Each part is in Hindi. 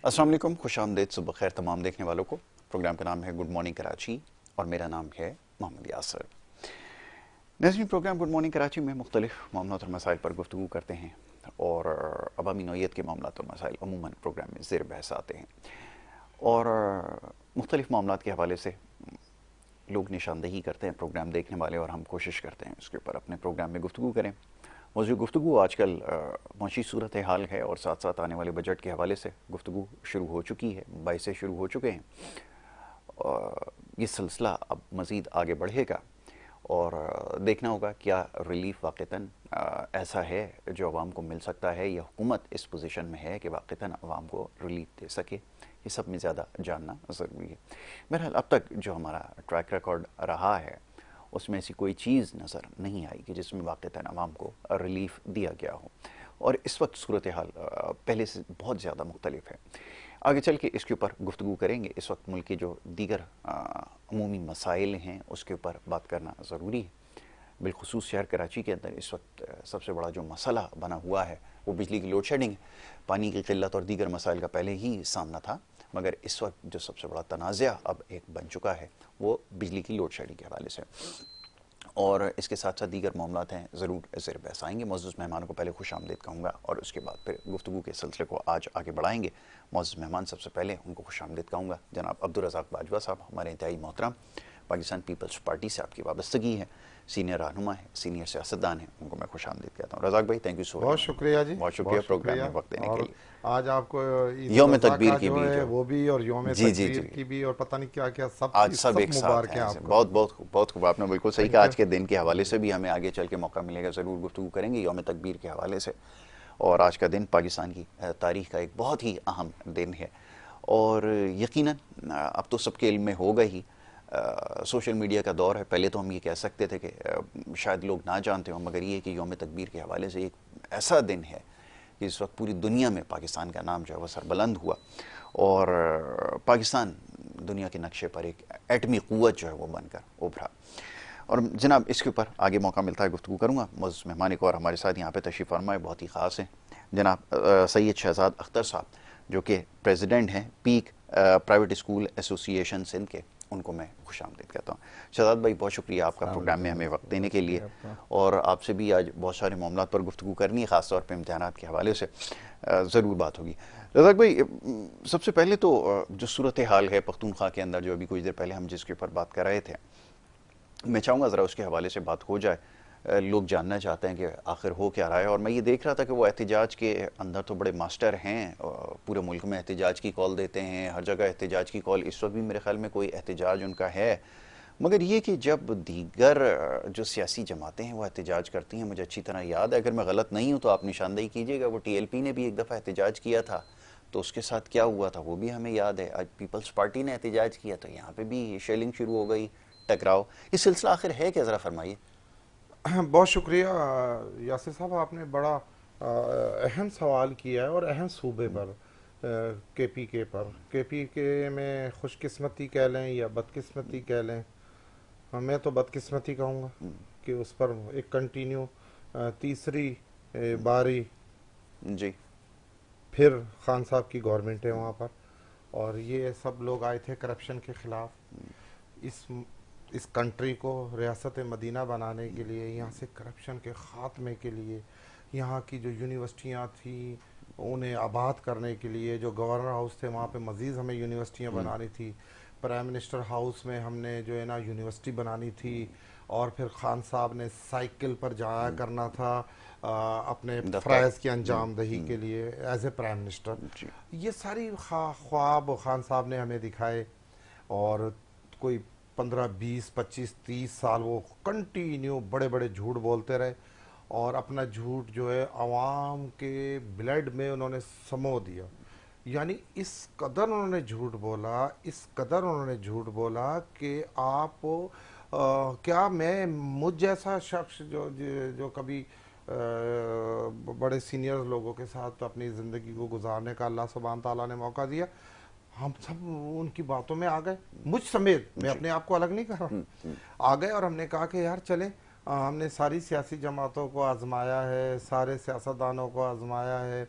अस्सलाम वालेकुम, खुश आमदीद, सुबह खैर तमाम देखने वालों को। प्रोग्राम का नाम है गुड मॉर्निंग कराची और मेरा नाम है मोहम्मद यासर। नज़रीन, प्रोग्राम गुड मॉर्निंग कराची में मुख्तलिफ मामलात और मसाइल पर गुफ्तगू करते हैं और अवामी नौइयत के मामलात और मसाइल अमूमन प्रोग्राम में ज़ेर बहस आते हैं और मुख्तलिफ मामलात के हवाले से लोग निशानदही करते हैं प्रोग्राम देखने वाले, और हम कोशिश करते हैं उसके ऊपर अपने प्रोग्राम में गुफ्तगू करें। मौजूद गुफ्तगू आजकल मौशी सूरत हाल है और साथ साथ आने वाले बजट के हवाले से गुफ्तगू शुरू हो चुकी है, 22 से शुरू हो चुके हैं। ये सिलसिला अब मज़ीद आगे बढ़ेगा और देखना होगा क्या रिलीफ वाक़तन ऐसा है जो अवाम को मिल सकता है, या हुकूमत इस पोजीशन में है कि वाक़तन अवाम को रिलीफ दे सके। ये सब में ज़्यादा जानना ज़रूरी है। बहरहाल अब तक जो हमारा ट्रैक रिकॉर्ड रहा है उसमें ऐसी कोई चीज़ नज़र नहीं आई कि जिसमें वाक़तन अवाम को रिलीफ दिया गया हो, और इस वक्त सूरत हाल पहले से बहुत ज़्यादा मुख्तलिफ है। आगे चल के इसके ऊपर गुफ्तगू करेंगे। इस वक्त मुल्क के जो दीगर अमूमी मसाइल हैं उसके ऊपर बात करना ज़रूरी है। बिलखुसूस शहर कराची के अंदर इस वक्त सबसे बड़ा जो मसला बना हुआ है वो बिजली की लोड शेडिंग है। पानी की किल्लत और दीगर मसाइल का पहले ही सामना था, मगर इस वक्त जो सबसे बड़ा तनाज़ा अब एक बन चुका है वो बिजली की लोड शेडिंग के हवाले से, और इसके साथ साथ दीगर मामलात हैं, ज़रूर ज़ेर बहस आएंगे। मौजूद मेहमानों को पहले खुश आमदीद कहूँगा और उसके बाद फिर गुफ्तगू के सिलसिले को आज आगे बढ़ाएंगे। मौजूद मेहमान सबसे पहले उनको खुश आमदीद कहूँगा, जनाब अब्दुल रज़ाक बाजवा साहब, हमारे इंतहाई मोहतरम, पाकिस्तान पीपल्स पार्टी से आपकी वाबस्तगी है, सीनियर रहनुमा है, सीनियर सियासतदान है, उनको मैं खुश आमदीद कहता हूँ। रज़ाक भाई, थैंक यू सो मच। बहुत शुक्रिया जी, बहुत शुक्रिया बहुत प्रोग्राम शुक्रिया। में वक्त देने के और लिए। आज आपको ईद यौम रज़ा तकबीर का की जो भी है जो, वो भी, और यौम जी जी तकबीर जी, की भी, और पता नहीं क्या क्या सब आज की सब सब एक साथ मुबारक हैं हैं ऐसे। आपको। बहुत बहुत बहुत खूब, आपने बिल्कुल सही कहा। Thank you. आज के दिन के हवाले से भी हमें आगे चल के मौका मिलेगा, ज़रूर गुफ्तगू करेंगे यौम तकबीर के हवाले से। और आज का दिन पाकिस्तान की तारीख़ का एक बहुत ही अहम दिन है, और यकीनन अब तो सबके इल्म में होगा ही, सोशल मीडिया का दौर है। पहले तो हम ये कह सकते थे कि शायद लोग ना जानते हों, मगर ये कि यौम तकबीर के हवाले से एक ऐसा दिन है कि इस वक्त पूरी दुनिया में पाकिस्तान का नाम जो है वह सरबुलंद हुआ, और पाकिस्तान दुनिया के नक्शे पर एक एटमी क़ुव्वत जो है वो बनकर उभरा। और जनाब इसके ऊपर आगे मौका मिलता है गुफ्तगू करूँगा। मौजूद मेहमान एक और हमारे साथ यहाँ पे तशरीफ़ फरमाए, बहुत ही ख़ास हैं, जनाब सैयद शहजाद अख्तर साहब, जो कि प्रेसिडेंट हैं पीक प्राइवेट स्कूल एसोसिएशन सिंध के। उनको मैं खुश आमदीद कहता हूँ। शहजाद भाई, बहुत शुक्रिया आपका अस्सलाम प्रोग्राम में वालेकुम, हमें वक्त देने बहुत के लिए, शुक्रिया आपका। और आपसे भी आज बहुत सारे मामलों पर गुफ्तगू करनी है, ख़ास तौर पर इम्तहानात के हवाले से ज़रूर बात होगी। रज़ाक भाई, सबसे पहले तो जो सूरत हाल है पख्तूनख्वा के अंदर, जो अभी कुछ देर पहले हम जिसके ऊपर बात कर रहे थे, मैं चाहूँगा ज़रा उसके हवाले से बात हो जाए। लोग जानना चाहते हैं कि आखिर हो क्या रहा है। और मैं ये देख रहा था कि वो एहतजाज के अंदर तो बड़े मास्टर हैं, पूरे मुल्क में एहतजाज की कॉल देते हैं, हर जगह एहतजाज की कॉल। इस वक्त भी मेरे ख्याल में कोई एहतजाज उनका है, मगर ये कि जब दीगर जो सियासी जमातें हैं वो एहतजाज करती हैं, मुझे अच्छी तरह याद है, अगर मैं गलत नहीं हूँ तो आप निशानदेही कीजिएगा, वो TLP ने भी एक दफ़ा एहतजाज किया था, तो उसके साथ क्या हुआ था वो भी हमें याद है। आज पीपल्स पार्टी ने एहतजाज किया तो यहाँ पे भी शेलिंग शुरू हो गई, टकराव। ये सिलसिला आखिर है क्या, ज़रा फरमाइए। बहुत शुक्रिया यासिर साहब, आपने बड़ा अहम सवाल किया है, और अहम सूबे पर, KPK पर। KPK में खुशकिस्मती कह लें या बदकिस्मती कह लें, मैं तो बदकिस्मती कहूँगा कि उस पर एक कंटिन्यू तीसरी बारी जी फिर खान साहब की गवर्नमेंट है वहाँ पर, और ये सब लोग आए थे करप्शन के ख़िलाफ़। इस कंट्री को रियासत मदीना बनाने के लिए, यहाँ से करप्शन के ख़ात्मे के लिए, यहाँ की जो यूनिवर्सिटियाँ थी उन्हें आबाद करने के लिए, जो गवर्नर हाउस थे वहाँ पे मज़ीद हमें यूनिवर्सिटियाँ बनानी थी, प्राइम मिनिस्टर हाउस में हमने जो है ना यूनिवर्सिटी बनानी थी, और फिर खान साहब ने साइकिल पर जाया करना था अपने दफ्तर। फ़राइज़ की अंजाम दही के लिए एज ए प्राइम मिनिस्टर। जी ये सारी ख्वाब खान साहब ने हमें दिखाए, और कोई 15, 20, 25, 30 साल वो कंटिन्यू बड़े बड़े झूठ बोलते रहे, और अपना झूठ जो है आवाम के ब्लड में उन्होंने समो दिया। यानी इस कदर उन्होंने झूठ बोला, इस कदर उन्होंने झूठ बोला कि आप क्या मैं मुझ जैसा शख्स जो जो कभी बड़े सीनियर लोगों के साथ अपनी ज़िंदगी को गुजारने का अल्लाह सुब्हान ताला ने मौका दिया, हम सब उनकी बातों में आ गए, मुझ समेत, मैं जी। अपने आप को अलग नहीं कर रहा। आ गए और हमने कहा कि यार चलें, हमने सारी सियासी जमातों को आजमाया है, सारे सियासतदानों को आजमाया है,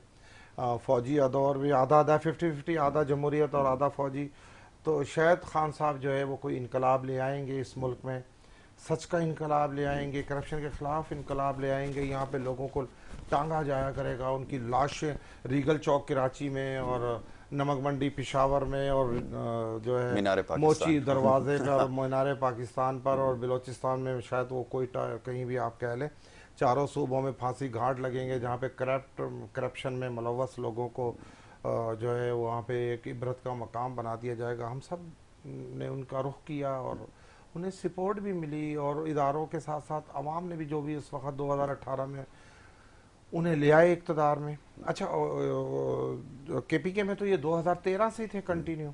फौजी दौर भी आधा आधा 50-50, आधा जमहूरियत और आधा फौजी। तो शायद खान साहब जो है वो कोई इनकलाब ले आएंगे इस मुल्क में, सच का इनकलाब ले आएंगे, करप्शन के ख़िलाफ़ इनकलाब ले आएंगे। यहाँ पे लोगों को टांगा जाया करेगा, उनकी लाशें रीगल चौक कराची में और नमक मंडी पिशावर में और जो है मोची दरवाजे पर मीनार पाकिस्तान पर और बलोचिस्तान में शायद वो कोयटा कहीं भी आप कह लें, चारों सूबों में फांसी घाट लगेंगे जहाँ पे करप्शन में मुलव्वस लोगों को जो है वहाँ पे एक इबरत का मकाम बना दिया जाएगा। हम सब ने उनका रुख किया और उन्हें सपोर्ट भी मिली और इदारों के साथ साथ अवाम ने भी, जो भी उस वक्त 2018 में उन्हें ले आए इक़्तिदार में। अच्छा KPK में तो ये 2013 से थे कंटिन्यू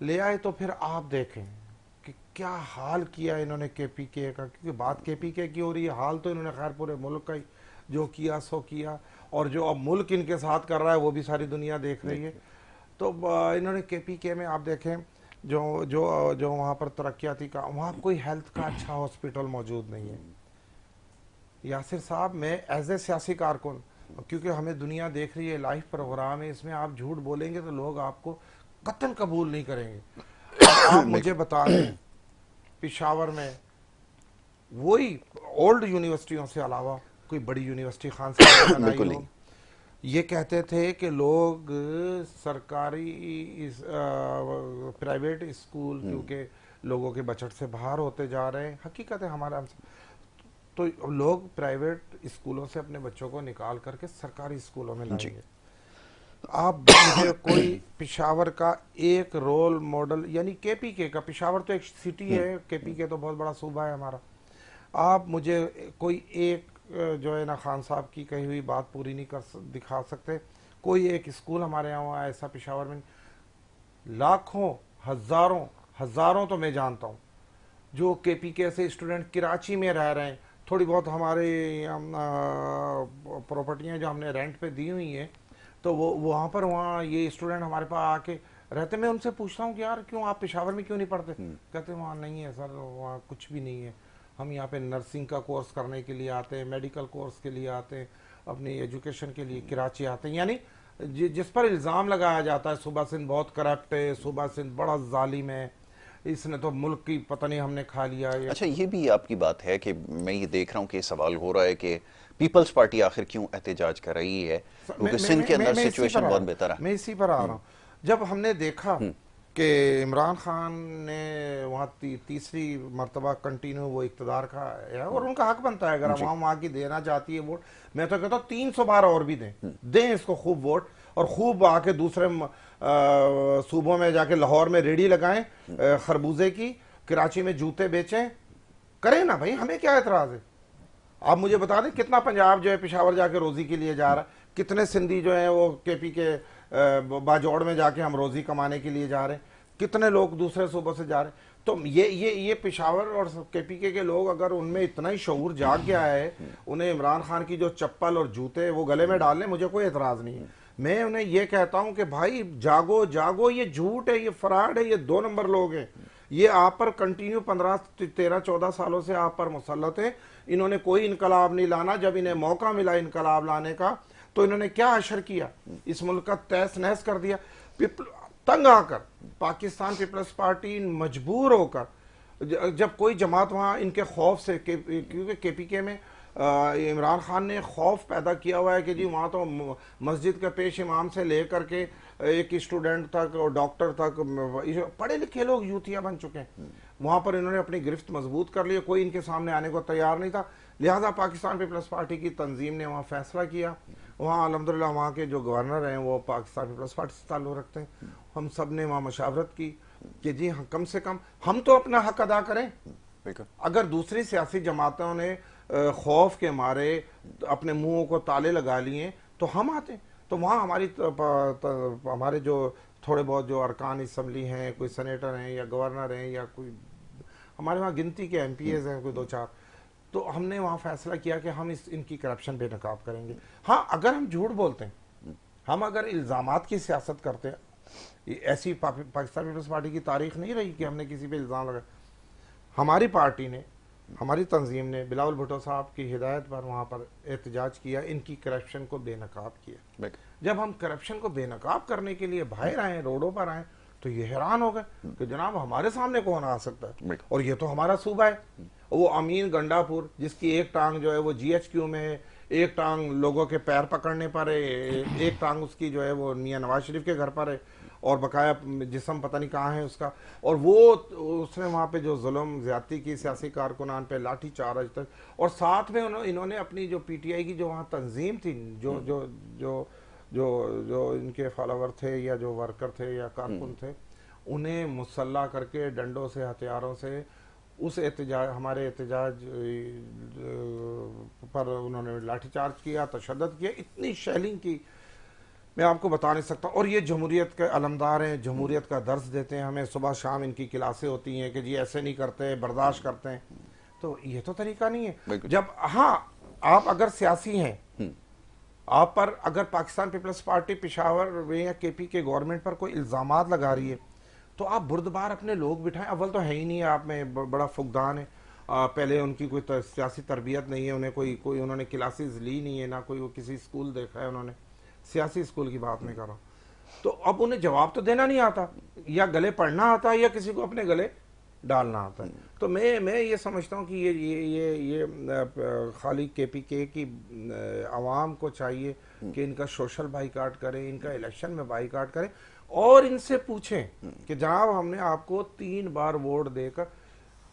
ले आए, तो फिर आप देखें कि क्या हाल किया इन्होंने KPK का, क्योंकि बात KPK की हो रही है, हाल तो इन्होंने खैर पूरे मुल्क का ही जो किया सो किया, और जो अब मुल्क इनके साथ कर रहा है वो भी सारी दुनिया देख रही है। तो इन्होंने KPK में आप देखें जो जो जो वहाँ पर तरक्याती का, वहाँ कोई हेल्थ का अच्छा हॉस्पिटल मौजूद नहीं है। यासिर साहब, मैं एज ए सियासी कारकुन, क्योंकि हमें दुनिया देख रही है, लाइव प्रोग्राम है, इसमें आप झूठ बोलेंगे तो लोग आपको कत्ल कबूल नहीं करेंगे। आप मुझे बता दें पिशावर में वही ओल्ड यूनिवर्सिटियों से अलावा कोई बड़ी यूनिवर्सिटी खान साहब ने बनाई हो? ये कहते थे कि लोग सरकारी प्राइवेट स्कूल क्योंकि लोगों के बजट से बाहर होते जा रहे हैं, हकीकत है हमारा, तो लोग प्राइवेट स्कूलों से अपने बच्चों को निकाल करके सरकारी स्कूलों में लाएंगे। आप मुझे कोई पिशावर का एक रोल मॉडल, यानी KPK का, पिशावर तो एक सिटी है, KPK तो बहुत बड़ा सूबा है हमारा, आप मुझे कोई एक जो है ना खान साहब की कही हुई बात पूरी नहीं कर दिखा सकते। कोई एक स्कूल हमारे यहाँ ऐसा पिशावर में, लाखों हजारों तो मैं जानता हूँ जो KPK से स्टूडेंट कराची में रह रहे हैं। थोड़ी बहुत हमारे प्रॉपर्टियाँ जो हमने रेंट पे दी हुई हैं, तो वो वहाँ ये स्टूडेंट हमारे पास आके रहते। मैं उनसे पूछता हूँ कि यार क्यों आप पेशावर में क्यों नहीं पढ़ते? कहते वहाँ नहीं है सर, वहाँ कुछ भी नहीं है, हम यहाँ पे नर्सिंग का कोर्स करने के लिए आते हैं, मेडिकल कोर्स के लिए आते हैं, अपनी एजुकेशन के लिए कराची आते हैं। यानी जिस पर इल्ज़ाम लगाया जाता है सूबा सिंध बहुत करप्ट है, सूबा सिंध बड़ा जालिम है, इसने तो मुल्क की पता नहीं हमने खा लिया है। अच्छा, ये भी आपकी बात है कि मैं ये देख रहा हूँ कि सवाल हो रहा है कि पीपल्स पार्टी आखिर क्यों एहतजाज कर रही है, क्योंकि सिंध के अंदर सिचुएशन बहुत बेहतर है। मैं इसी पर आ रहा हूँ। जब हमने देखा कि इमरान खान ने वहाँ तीसरी मरतबा कंटिन्यू वो इक़्तिदार का है, और उनका हक बनता है, अगर वहाँ की देना चाहती है वोट, मैं तो कहता हूँ 300 बार और भी दें इसको खूब वोट, और खूब आके दूसरे सूबों में जाके लाहौर में रेडी लगाएं खरबूजे की, कराची में जूते बेचें, करें ना भाई, हमें क्या एतराज है। आप मुझे बता दें कितना पंजाब जो है पेशावर जाके रोजी के लिए जा रहा है, कितने सिंधी जो है वो KPK बाजौड़ में जाके हम रोजी कमाने के लिए जा रहे हैं, कितने लोग दूसरे सूबों से जा रहे हैं। तो ये पेशावर और KPK के लोग, अगर उनमें इतना ही शऊर जाग गया है, उन्हें इमरान खान की जो चप्पल और जूते वो गले में डालने, मुझे कोई एतराज नहीं है। मैं उन्हें ये कहता हूं कि भाई जागो जागो, ये झूठ है, ये फ्रॉड है, ये 2 नंबर लोग हैं, ये आप पर कंटिन्यू 15, 13, 14 सालों से आप पर मुसल्लत है। इन्होंने कोई इनकलाब नहीं लाना, जब इन्हें मौका मिला इनकलाब लाने का तो इन्होंने क्या अशर किया, इस मुल्क का तहस नहस कर दिया। तंग आकर पाकिस्तान पीपल्स पार्टी मजबूर होकर, जब कोई जमात वहाँ इनके खौफ से, क्योंकि KPK में इमरान खान ने खौफ पैदा किया हुआ है कि जी वहाँ तो मस्जिद के पेश इमाम से लेकर के एक स्टूडेंट तक और डॉक्टर तक पढ़े लिखे लोग यूथिया बन चुके हैं। वहाँ पर इन्होंने अपनी गिरफ्त मजबूत कर ली, कोई इनके सामने आने को तैयार नहीं था। लिहाजा पाकिस्तान पीपल्स पार्टी की तंजीम ने वहाँ फैसला किया। वहाँ अल्हम्दुलिल्लाह वहाँ के जो गवर्नर हैं वो पाकिस्तान पीपल्स पार्टी से ताल्लुक़ रखते हैं। हम सब ने वहाँ मशावरत की कि जी कम से कम हम तो अपना हक अदा करें। अगर दूसरी सियासी जमातों ने खौफ के मारे अपने मुंहों को ताले लगा लिए तो हम आते, तो वहाँ हमारे जो थोड़े बहुत जो अरकान असम्बली हैं, कोई सेनेटर हैं या गवर्नर हैं या कोई हमारे वहाँ गिनती के MPs हैं कोई 2-4, तो हमने वहाँ फैसला किया कि हम इनकी करप्शन बेनकाब करेंगे। हाँ, अगर हम झूठ बोलते हैं, हम अगर इल्ज़ामात की सियासत करते हैं, ऐसी पाकिस्तान पीपल्स पार्टी की तारीख नहीं रही कि हमने किसी पे इल्ज़ाम लगाया। हमारी पार्टी ने हमारी तंजीम ने बिलावल भुट्टो साहब की हिदायत पर वहाँ पर एहतजाज किया, इनकी करप्शन को बेनकाब किया। जब हम करप्शन को बेनकाब करने के लिए बाहर आए, रोडों पर आए, तो ये हैरान हो गए कि जनाब हमारे सामने कौन आ सकता है, और ये तो हमारा सूबा है। वो अमीन गंडापुर जिसकी एक टांग जो है वो GHQ में है, एक टांग लोगों के पैर पकड़ने पर है, एक टांग उसकी जो है वो मियां नवाज शरीफ के घर पर है, और बकाया जिस्म पता नहीं कहाँ है उसका। और वो उसने वहाँ पे जो जुल्म ज्यादती की सियासी कारकुनान पे, लाठी चार्ज तक, और साथ में इन्होंने अपनी जो PTI की जो वहाँ तंजीम थी, जो जो जो जो जो इनके फॉलोवर थे या जो वर्कर थे या कारकुन थे, उन्हें मुसल्ला करके डंडों से, हथियारों से उस एहतजाज, हमारे एहतजाज पर उन्होंने लाठीचार्ज किया, तशद्दुद किया, इतनी शेलिंग की मैं आपको बता नहीं सकता। और ये जमहूरियत के अलमदार हैं, जमहूरियत का दर्स देते हैं हमें, सुबह शाम इनकी क्लासें होती हैं कि जी ऐसे नहीं करते, बर्दाश्त करते हैं। तो ये तो तरीका नहीं है। जब हाँ, आप अगर सियासी हैं, आप पर अगर पाकिस्तान पीपल्स पार्टी पेशावर में या KP के गवर्नमेंट पर कोई इल्ज़ामात लगा रही है, तो आप बुर्दबार अपने लोग बिठाएं। अव्वल तो है ही नहीं, आप में बड़ा फुकदान है। पहले उनकी कोई सियासी तरबियत नहीं है, उन्हें कोई उन्होंने क्लासेस ली नहीं है, ना कोई वो किसी स्कूल देखा है उन्होंने, सियासी स्कूल की बात नहीं कर रहा। तो अब उन्हें जवाब तो देना नहीं आता, या गले पढ़ना आता है, या किसी को अपने गले डालना आता है। तो मैं ये समझता हूँ कि ये खाली KPK की आवाम को चाहिए कि इनका सोशल बाइकाट करें, इनका इलेक्शन में बाइकाट करें, और इनसे पूछें कि जनाब हमने आपको 3 बार वोट देकर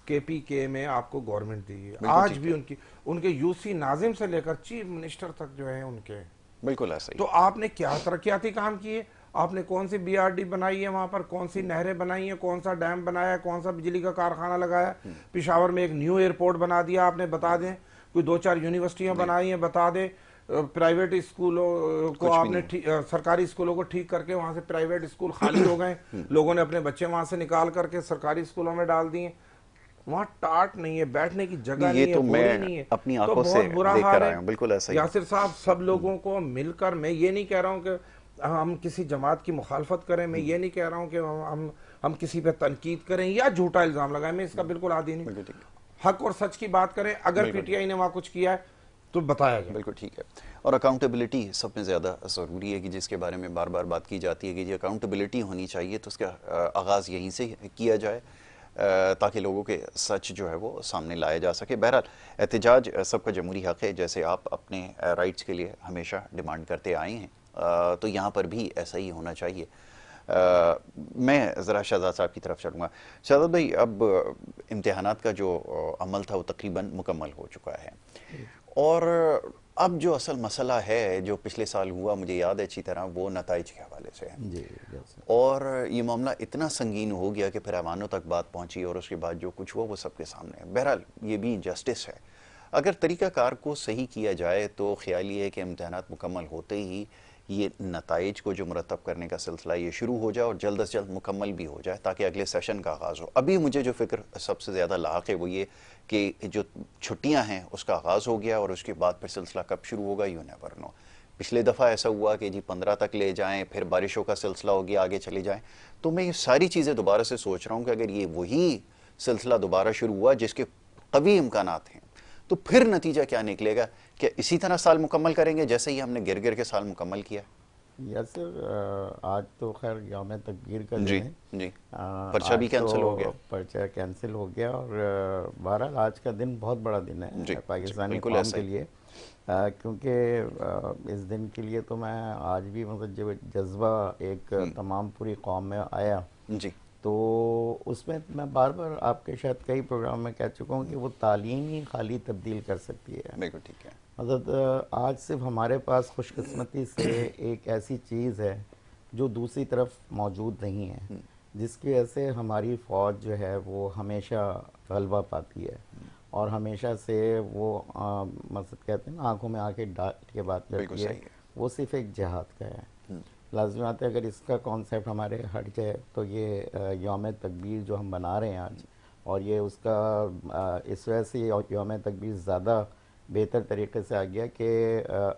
KPK में आपको गवर्नमेंट दी है, आज भी उनके UC नाजिम से लेकर चीफ मिनिस्टर तक जो है उनके, बिल्कुल ऐसा ही। तो आपने क्या तरक्याती काम किए, आपने कौन सी BRD बनाई है वहां पर, कौन सी नहरें बनाई है, कौन सा डैम बनाया, कौन सा बिजली का कारखाना लगाया, पेशावर में एक न्यू एयरपोर्ट बना दिया आपने, बता दें, कोई 2-4 यूनिवर्सिटियां बनाई हैं, बता दें, प्राइवेट स्कूलों को आपने सरकारी स्कूलों को ठीक करके वहां से प्राइवेट स्कूल खाली हो गए, लोगों ने अपने बच्चे वहां से निकाल करके सरकारी स्कूलों में डाल दिए, वहाँ टाट नहीं है, बैठने की जगह नहीं है, तो बोरी नहीं है, अपनी तो आंखों से बहुत बुरा देख हाल कर आया है। हूं। बिल्कुल ऐसा ही। यासिर साहब, सब लोगों को मिलकर, मैं ये नहीं कह रहा हूँ कि हम किसी जमात की मुखालफत करें, मैं ये नहीं कह रहा हूँ कि हम किसी पे तनकीद करें या झूठा इल्जाम लगाएं, मैं इसका बिल्कुल आदी नहीं। हक और सच की बात करें, अगर PTI ने वहाँ कुछ किया है तो बताया जाए। बिल्कुल ठीक है। और अकाउंटेबिलिटी सब में ज़्यादा ज़रूरी है, कि जिसके बारे में बार बार बात की जाती है कि ये अकाउंटेबिलिटी होनी चाहिए, तो उसका आगाज़ यहीं से किया जाए, ताकि लोगों के सच जो है वो सामने लाया जा सके। बहरहाल एहतजाज सबका जमहूरी हक़ है, जैसे आप अपने राइट्स के लिए हमेशा डिमांड करते आए हैं, तो यहाँ पर भी ऐसा ही होना चाहिए। मैं ज़रा शहजाद साहब की तरफ चलूँगा। शहजाद भाई, अब इम्तिहानात का जो अमल था वो तकरीबन मुकम्मल हो चुका है, और अब जो असल मसला है जो पिछले साल हुआ, मुझे याद है अच्छी तरह, वो नताइज के हवाले से है जी। और ये मामला इतना संगीन हो गया कि फिर ऐवानों तक बात पहुंची, और उसके बाद जो कुछ हुआ वो सबके सामने है। बहरहाल ये भी जस्टिस है। अगर तरीक़ाकार को सही किया जाए तो ख्याल ये है कि इम्तिहानात मुकम्मल होते ही ये नताइज को जो मुरतब करने का सिलसिला ये शुरू हो जाए और जल्द अज जल्द मुकम्मल भी हो जाए, ताकि अगले सेशन का आगाज़ हो। अभी मुझे जो फ़िक्र सबसे ज़्यादा लाक है वो ये कि जो छुट्टियां हैं उसका आगाज़ हो गया, और उसके बाद फिर सिलसिला कब शुरू होगा यू नेवर नो। पिछले दफ़ा ऐसा हुआ कि जी 15 तक ले जाएं, फिर बारिशों का सिलसिला हो गया, आगे चले जाएं। तो मैं ये सारी चीज़ें दोबारा से सोच रहा हूँ कि अगर ये वही सिलसिला दोबारा शुरू हुआ जिसके कवी इम्कानात हैं, तो फिर नतीजा क्या निकलेगा? क्या इसी तरह साल मुकम्मल करेंगे जैसे ही हमने गिर गिर के साल मुकम्मल किया? यासर, आज तो खैर यौम तकबीर का जी दिन है। जी, पर्चा भी कैंसिल हो गया। पर्चा कैंसिल हो गया, और बहरहाल आज का दिन बहुत बड़ा दिन है पाकिस्तानी कौम के लिए, क्योंकि इस दिन के लिए तो मैं आज भी मतलब जब जज्बा एक तमाम पूरी कौम में आया जी, तो उसमें मैं बार बार आपके शायद कई प्रोग्राम में कह चुका हूँ कि वो तालीम ही खाली तब्दील कर सकती है। बिल्कुल ठीक है। मतलब आज सिर्फ हमारे पास खुशकिस्मती से एक ऐसी चीज़ है जो दूसरी तरफ मौजूद नहीं है, जिसकी वजह से हमारी फ़ौज जो है वो हमेशा गलबा पाती है, और हमेशा से वो मतलब कहते हैं ना, आंखों में आके डाल के बात करती है। वो सिर्फ एक जिहाद का है। लाज़मी बात है, अगर इसका कॉन्सेप्ट हमारे हट जाए तो ये यौम तकबीर जो हम बना रहे हैं आज, और ये उसका इस वजह से यौम तकबीर ज़्यादा बेहतर तरीके से आ गया कि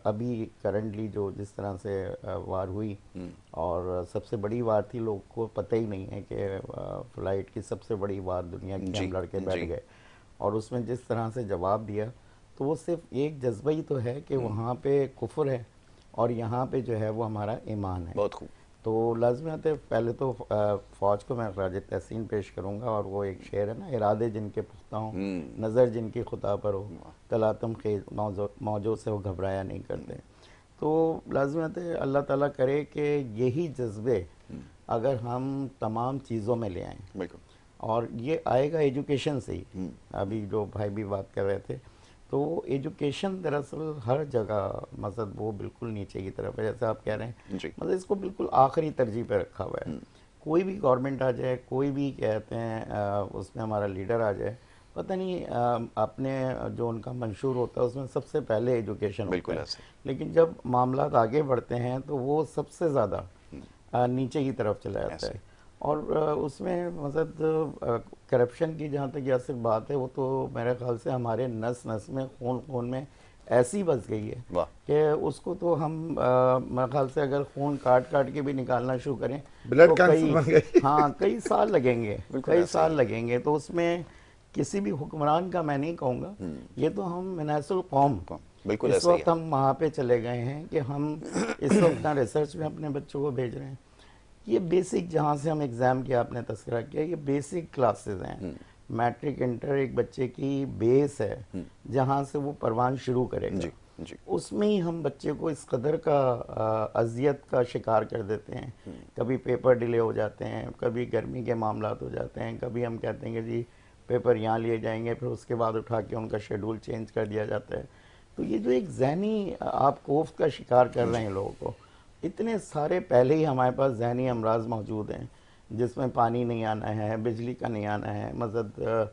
अभी करंटली जो जिस तरह से वार हुई, और सबसे बड़ी वार थी, लोगों को पता ही नहीं है कि फ़्लाइट की सबसे बड़ी वार दुनिया की हम लड़के बैठ गए, और उसमें जिस तरह से जवाब दिया, तो वो सिर्फ एक जज्बा ही तो है कि वहाँ पे कुफ्र है और यहाँ पे जो है वो हमारा ईमान है। बहुत खूब। तो लाजमियत है, पहले तो फ़ौज को मैं खराज तहसीन पेश करूँगा, और वो एक शेर है ना, इरादे जिनके पुख्ता हों, नज़र जिनकी खुदा पर हो, तलातम खेज मौजों से वो घबराया नहीं करते। तो लाजमियत है अल्लाह ताला करे कि यही जज्बे अगर हम तमाम चीज़ों में ले आएँ, बिल्कुल। और ये आएगा एजुकेशन से ही। अभी जो भाई भी बात कर रहे थे, तो एजुकेशन दरअसल हर जगह मतलब वो बिल्कुल नीचे की तरफ है, जैसे आप कह रहे हैं, जी। मतलब इसको बिल्कुल आखिरी तरजीह पे रखा हुआ है। कोई भी गवर्नमेंट आ जाए, कोई भी कहते हैं उसमें हमारा लीडर आ जाए, पता नहीं अपने जो उनका मंशूर होता है उसमें सबसे पहले एजुकेशन होता बिल्कुल है, ऐसे। लेकिन जब मामला आगे बढ़ते हैं तो वो सबसे ज़्यादा नीचे की तरफ चला जाता ऐसे। है। और उसमें मतलब करप्शन की जहाँ तक यासिर बात है, वो तो मेरे ख्याल से हमारे नस नस में, खून खून में ऐसी बस गई है वाह। कि उसको तो हम मेरे ख्याल से अगर खून काट काट के भी निकालना शुरू करें ब्लड तो कैंसर बन गई। हाँ, कई साल लगेंगे, बिल्कुल कई ऐसे साल ही। लगेंगे। तो उसमें किसी भी हुक्मरान का मैं नहीं कहूँगा, ये तो हम मिनासुल कौम, बिल्कुल इस ऐसे ही वक्त है। हम वहाँ पे चले गए हैं कि हम इस वक्त ना रिसर्च में अपने बच्चों को भेज रहे हैं। ये बेसिक, जहाँ से हम एग्ज़ाम किया, आपने तस्करा किया, ये बेसिक क्लासेस हैं। मैट्रिक इंटर एक बच्चे की बेस है जहाँ से वो परवान शुरू करेगा। जी जी। उसमें ही हम बच्चे को इस कदर का अजियत का शिकार कर देते हैं। कभी पेपर डिले हो जाते हैं, कभी गर्मी के मामलात हो जाते हैं, कभी हम कहते हैं कि जी पेपर यहाँ लिए जाएंगे, फिर उसके बाद उठा के उनका शेड्यूल चेंज कर दिया जाता है। तो ये जो एक जहनी आप कोफ्त का शिकार कर रहे हैं लोगों को, इतने सारे पहले ही हमारे पास जहनी अमराज मौजूद हैं, जिसमें पानी नहीं आना है, बिजली का नहीं आना है, मतलब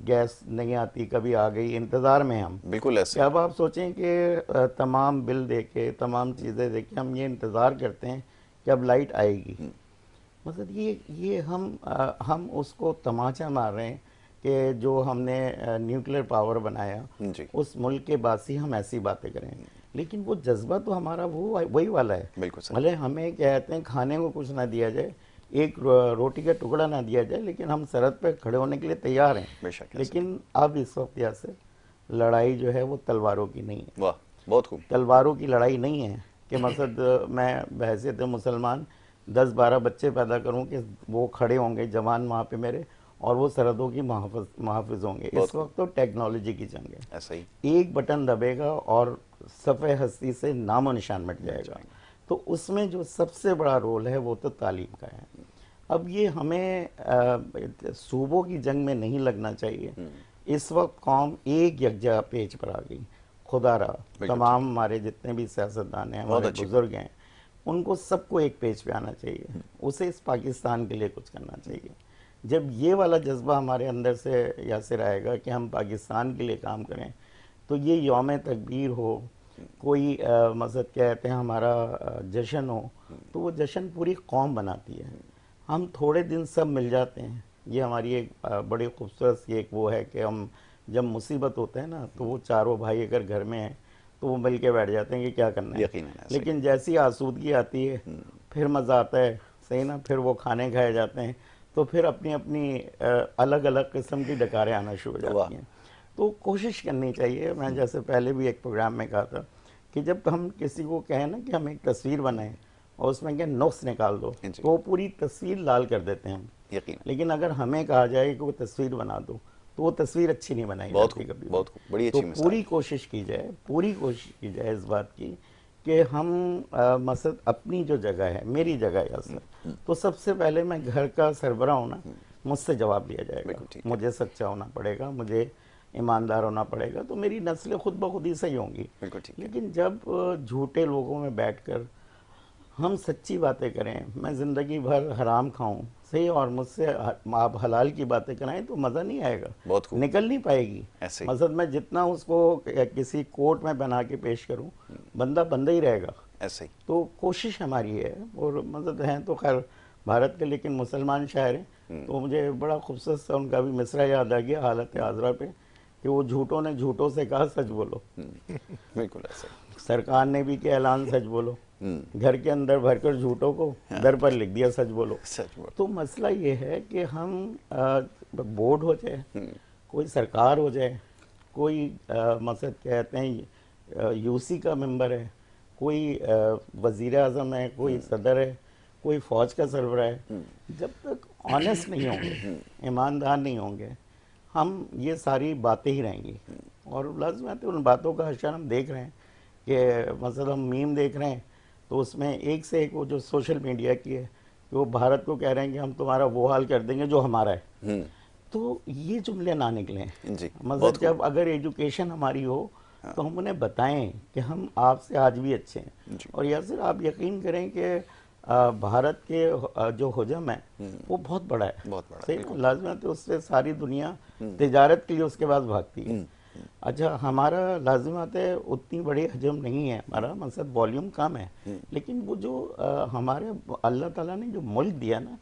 गैस नहीं आती, कभी आ गई, इंतज़ार में हम। बिल्कुल ऐसे। क्या अब आप सोचें कि तमाम बिल दे के, तमाम चीज़ें दे के हम ये इंतज़ार करते हैं कि अब लाइट आएगी। मतलब ये हम उसको तमाचा मार रहे हैं कि जो हमने न्यूक्लियर पावर बनाया, जी। उस मुल्क के बासी हम ऐसी बातें करें। लेकिन वो जज्बा तो हमारा वही वाला है। बिल्कुल सही। भले हमें कहते हैं खाने को कुछ ना दिया जाए, एक रोटी का टुकड़ा ना दिया जाए, लेकिन हम सरहद पे खड़े होने के लिए तैयार हैं। बेशक ऐसे। लेकिन अब इस वक्त यासिर, लड़ाई जो है वो तलवारों की नहीं है। वाह, बहुत खूब। तलवारों की लड़ाई नहीं है कि मकसद मैं बहैसियत मुसलमान 10-12 बच्चे पैदा करूं कि वो खड़े होंगे जवान वहाँ पे मेरे, और वो सरहदों की महाफिज होंगे। इस वक्त तो टेक्नोलॉजी की जंग है। ऐसा ही। एक बटन दबेगा और सफ़े हस्ती से नामो निशान मिट जाएगा। तो उसमें जो सबसे बड़ा रोल है वो तो तालीम का है। अब ये हमें सूबों की जंग में नहीं लगना चाहिए। इस वक्त कौम एक यकजा पेज पर आ गई, खुदा रहा। तमाम हमारे जितने भी सियासतदान हैं, हमारे बुजुर्ग हैं, उनको सबको एक पेज पे आना चाहिए। उसे इस पाकिस्तान के लिए कुछ करना चाहिए। जब ये वाला जज्बा हमारे अंदर से यासिर आएगा कि हम पाकिस्तान के लिए काम करें, तो ये यौम तकबीर हो, कोई मकसद कहते हैं हमारा जश्न हो, तो वो जश्न पूरी कौम बनाती है। हम थोड़े दिन सब मिल जाते हैं। ये हमारी एक बड़ी खूबसूरत सी एक वो है कि हम जब मुसीबत होते हैं ना, तो वो चारों भाई अगर घर में हैं तो वो मिल के बैठ जाते हैं कि क्या करना है। लेकिन जैसी आसूदगी आती है, फिर मज़ा आता है, सही ना, फिर वो खाने खाए जाते हैं, तो फिर अपनी अपनी अलग अलग किस्म की डकारें आना शुरू हो जाती हैं। तो कोशिश करनी चाहिए। मैं जैसे पहले भी एक प्रोग्राम में कहा था कि जब हम किसी को कहें ना कि हम एक तस्वीर बनाएं और उसमें क्या नुक्स निकाल दो, तो वो पूरी तस्वीर लाल कर देते हैं हम। लेकिन अगर हमें कहा जाए कि वो तस्वीर बना दो, तो वो तस्वीर अच्छी नहीं बनाई जाती कभी। बहुत बड़ी तो अच्छी मिसाल। पूरी कोशिश की जाए, पूरी कोशिश की जाए इस बात की कि हम मकसद अपनी जो जगह है, मेरी जगह है असल, तो सबसे पहले मैं घर का सरबराह हूँ ना, मुझसे जवाब लिया जाएगा। मुझे सच्चा होना पड़ेगा, मुझे ईमानदार होना पड़ेगा, तो मेरी नस्लें खुद ब खुद ही सही होंगी। लेकिन जब झूठे लोगों में बैठकर हम सच्ची बातें करें, मैं ज़िंदगी भर हराम खाऊं, सही, और मुझसे आप हलाल की बातें कराएं, तो मज़ा नहीं आएगा, निकल नहीं पाएगी। मकसद मैं जितना उसको किसी कोर्ट में बना के पेश करूं, बंदा बंदा ही रहेगा। ऐसे ही। तो कोशिश हमारी है, और मकसद हैं तो खैर भारत के, लेकिन मुसलमान शायर हैं, तो मुझे बड़ा खूबसूरत सा उनका भी मिसरा याद आ गया हालत आजरा पे, कि वो झूठों ने झूठों से कहा सच बोलो। बिल्कुल ऐसे। सरकार ने भी किया ऐलान सच बोलो, घर के अंदर भरकर झूठों को दर पर लिख दिया सच बोलो। तो मसला ये है कि हम बोर्ड हो जाए, कोई सरकार हो जाए, कोई मसद कहते हैं यूसी का मेंबर है, कोई वजीर आज़म है, कोई सदर है, कोई फौज का सरबराह है, जब तक ऑनेस्ट नहीं होंगे, ईमानदार नहीं होंगे, हम ये सारी बातें ही रहेंगी। और लाज़िम है उन बातों का हशर हम देख रहे हैं कि मतलब हम मीम देख रहे हैं तो उसमें एक से एक वो जो सोशल मीडिया की है कि वो भारत को कह रहे हैं कि हम तुम्हारा वो हाल कर देंगे जो हमारा है। तो ये जुमले ना निकलें। मतलब जब अगर एजुकेशन हमारी हो तो हम उन्हें बताएं कि हम आपसे आज भी अच्छे हैं। और यासिर आप यकीन करें कि भारत के जो हुजम है वो बहुत बड़ा है, सही ना, लाजमत है, उससे सारी दुनिया तिजारत के लिए उसके पास भागती है। अच्छा, हमारा लाजिमत है उतनी बड़ी हजम नहीं है, हमारा मतलब वॉल्यूम कम है, लेकिन वो जो हमारे अल्लाह ताला ने जो मुल्क दिया ना,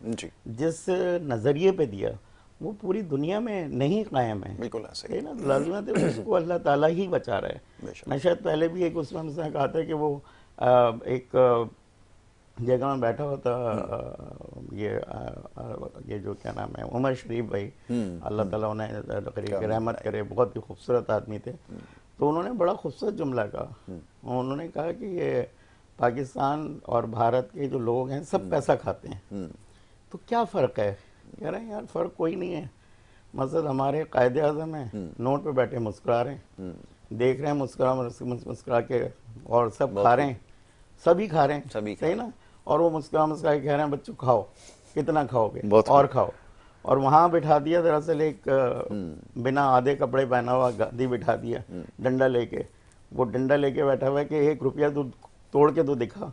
जिस नज़रिए पे दिया वो पूरी दुनिया में नहीं कायम है। बिल्कुल है ना, लाजिमत है उसको अल्लाह ताला ही बचा रहा है। मैं शायद पहले भी एक उसमें हमसे कहा था कि वो एक जगह में बैठा होता ये जो क्या नाम है उमर शरीफ भाई, अल्लाह ताला उन्हें रहमत करे, बहुत ही खूबसूरत आदमी थे। तो उन्होंने बड़ा खूबसूरत जुमला कहा, उन्होंने कहा कि ये पाकिस्तान और भारत के जो लोग हैं सब पैसा खाते हैं, तो क्या फ़र्क है? कह रहे हैं यार फ़र्क कोई नहीं है, मकसद हमारे कायदे आज़म हैं नोट पे बैठे मुस्कुरा रहे हैं, देख रहे हैं मुस्कुरा के, और सब खा रहे हैं, सभी खा रहे हैं, सही ना, और वो मुस्कुरा मुस्कुरा के कह रहे हैं बच्चों खाओ, कितना खाओगे और खाओ। और वहाँ बिठा दिया दरअसल एक बिना आधे कपड़े पहना हुआ गांधी बिठा दिया, डंडा लेके, वो डंडा लेके बैठा हुआ है कि 1 रुपया तू तोड़ के तो दिखा,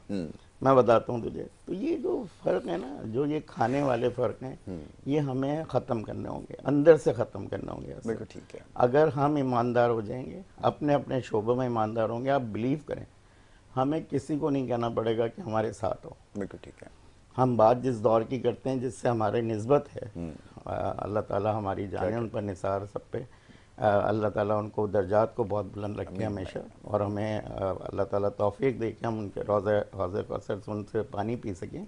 मैं बताता हूँ तुझे। तो ये जो फ़र्क है ना, जो ये खाने वाले फ़र्क हैं, ये हमें ख़त्म करने होंगे, अंदर से ख़त्म करने होंगे। बिल्कुल ठीक है। अगर हम ईमानदार हो जाएंगे, अपने अपने शोबों में ईमानदार होंगे, आप बिलीव करें हमें किसी को नहीं कहना पड़ेगा कि हमारे साथ हो। बिल्कुल ठीक है। हम बात जिस दौर की करते हैं जिससे हमारी निस्बत है, अल्लाह ताला हमारी जाने उन पर निसार सब पे, अल्लाह ताला उनको दर्जात को बहुत बुलंद रखे हमेशा, और हमें अल्लाह ताला तौफीक दे के हम उनके रोज़े हौज़े कौसर से उनसे पानी पी सकें।